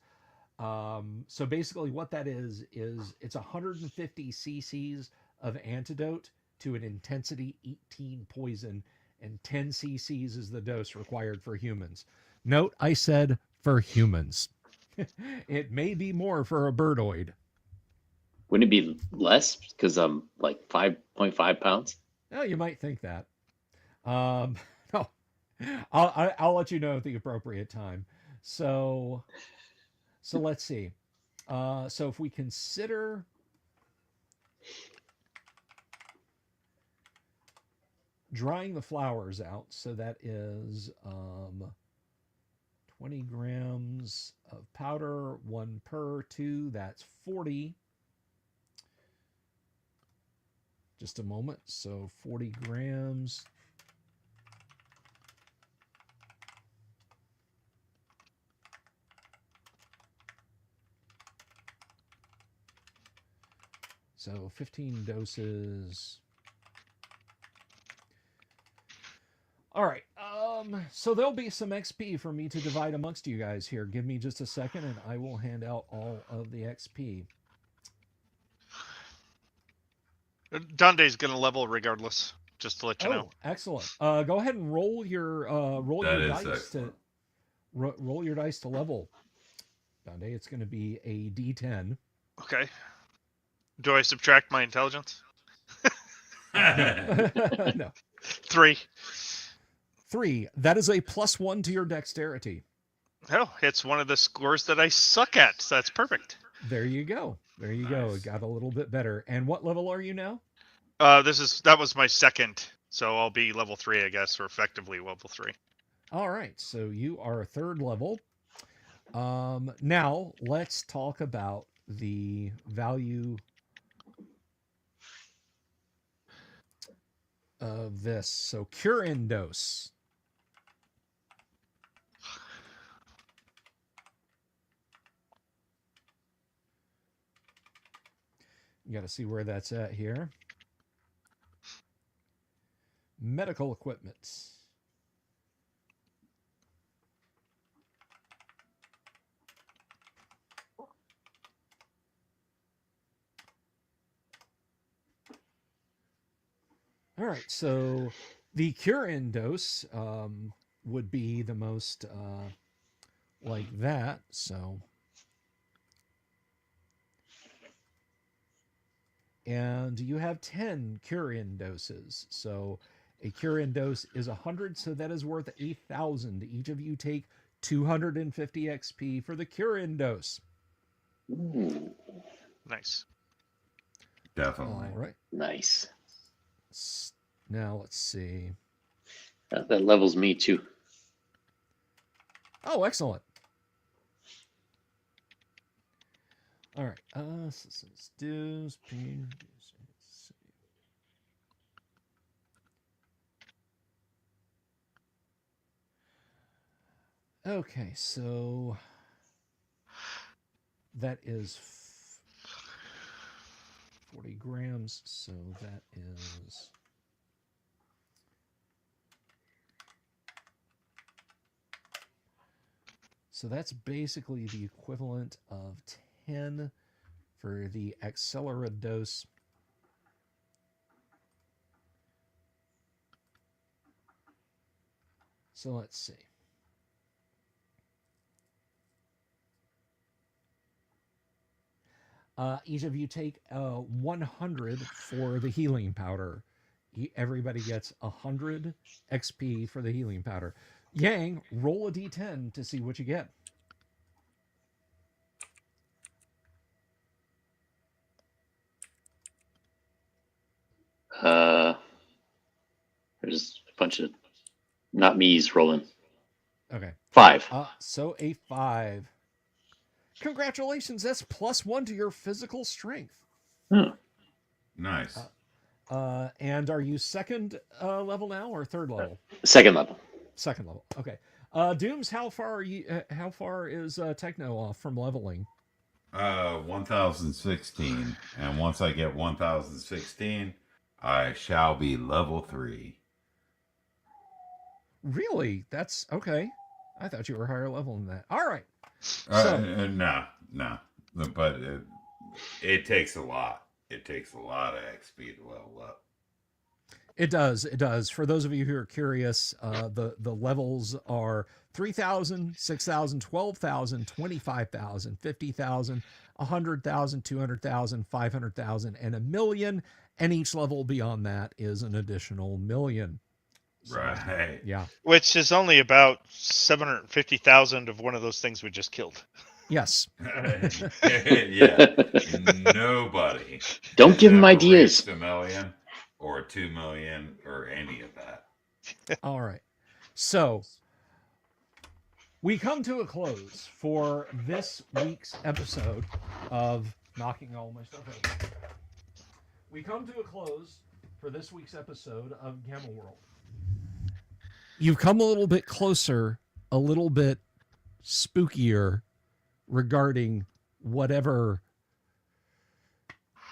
So basically, what that is it's 150 cc's of antidote to an intensity 18 poison, and 10 cc's is the dose required for humans. Note, I said for humans. It may be more for a birdoid. Wouldn't it be less because I'm like 5.5 pounds? Oh, you might think that. No, I'll let you know at the appropriate time. So let's see. So if we consider drying the flowers out, so that is 20 grams of powder, 1 per 2, that's 40. Just a moment. So 40 grams. So 15 doses. All right. So there'll be some XP for me to divide amongst you guys here. Give me just a second and I will hand out all of the XP. Dande's gonna level regardless, just to let you know. Excellent. Go ahead and roll your dice to roll your dice to level. Dande, it's going to be a D10. Okay. Do I subtract my intelligence? No. 3. 3. That is a +1 to your dexterity. Oh, it's one of the scores that I suck at. So that's perfect. There you go. There you go. It got a little bit better. And what level are you now? That was my second, so I'll be level 3, I guess, or effectively level 3. All right, so you are third level. Now let's talk about the value of this. So cure in dose. You got to see where that's at here. Medical equipment. All right, so the cure-in dose would be the most like that. So, and you have 10 cure-in doses. So a cure-in dose is 100, so that is worth 8,000. Each of you take 250 XP for the cure-in dose. Ooh, Nice. Definitely. All right. nice. Now let's see. That levels me too. Oh, excellent. All right. Dues, pain. Okay, so that is 40 grams. So that is. So that's basically the equivalent of 10 for the accelerated dose. So let's see. Each of you take 100 for the healing powder. Everybody gets 100 XP for the healing powder. Yang, roll a d10 to see what you get. There's a bunch of not me's rolling. Okay. 5. So a 5. Congratulations, that's +1 to your physical strength. Hmm. Nice. And are you second level now or third level? Second level. Second level. Okay. Dooms, how far are you? How far is Techno off from leveling? 1016, and once I get 1016, I shall be level 3. Really? That's okay. I thought you were higher level than that. All right. No, but it takes a lot. It takes a lot of XP to level up. It does. It does. For those of you who are curious, the levels are 3,000, 6,000, 12,000, 25,000, 50,000, 100,000, 200,000, 500,000, and a million. And each level beyond that is an additional million. So, Right. yeah. Which is only about 750,000 of one of those things we just killed. Yes. Yeah. Nobody. Don't has give him ever ideas. reached $1 million or 2 million or any of that. All right. So we come to a close for this week's episode of Knocking All My Stuff Over. We come to a close for this week's episode of Gamma World. You've come a little bit closer, a little bit spookier regarding whatever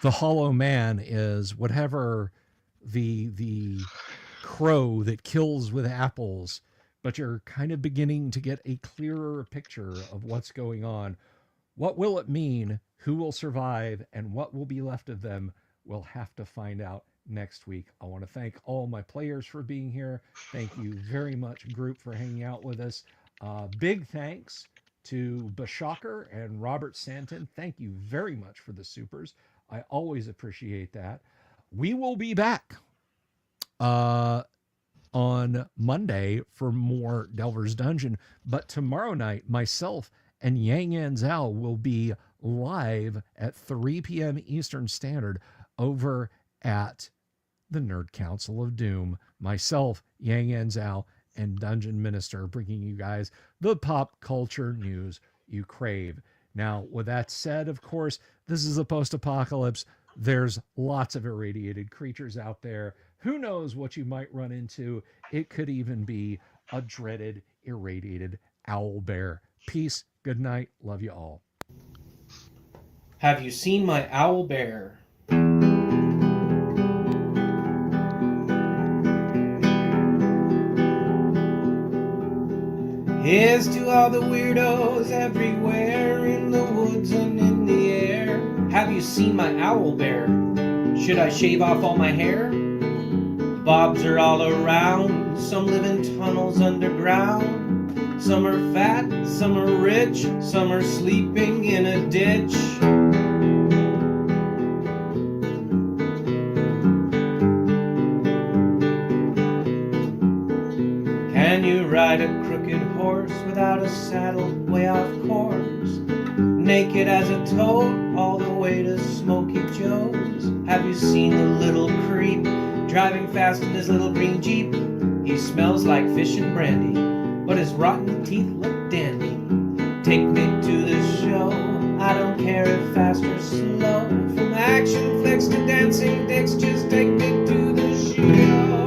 the Hollow Man is, whatever the crow that kills with apples, but you're kind of beginning to get a clearer picture of what's going on. What will it mean? Who will survive? And what will be left of them? We'll have to find out next week. I want to thank all my players for being here. Thank you very much, group, for hanging out with us. Big thanks to Bashaker and Robert Santon. Thank you very much for the supers. I always appreciate that. We will be back on Monday for more Delver's Dungeon, but tomorrow night, myself and Yang Yan Zhao will be live at 3 p.m. Eastern Standard over at the Nerd Council of Doom. Myself, Yang Anzao, and Dungeon Minister, bringing you guys the pop culture news you crave. Now, with that said, of course, this is a post-apocalypse. There's lots of irradiated creatures out there. Who knows what you might run into? It could even be a dreaded irradiated owl bear. Peace, good night, love you all. Have you seen my owl bear? Here's to all the weirdos everywhere, in the woods and in the air. Have you seen my owl bear? Should I shave off all my hair? Bobs are all around, some live in tunnels underground. Some are fat, some are rich, some are sleeping in a ditch. Can you ride a crooked horse without a saddle, way off course? Naked as a toad, all the way to Smoky Joe's. Have you seen the little creep driving fast in his little green Jeep? He smells like fish and brandy, but his rotten teeth look dandy. Take me to the show, I don't care if fast or slow. From action flicks to dancing dicks, just take me to the show.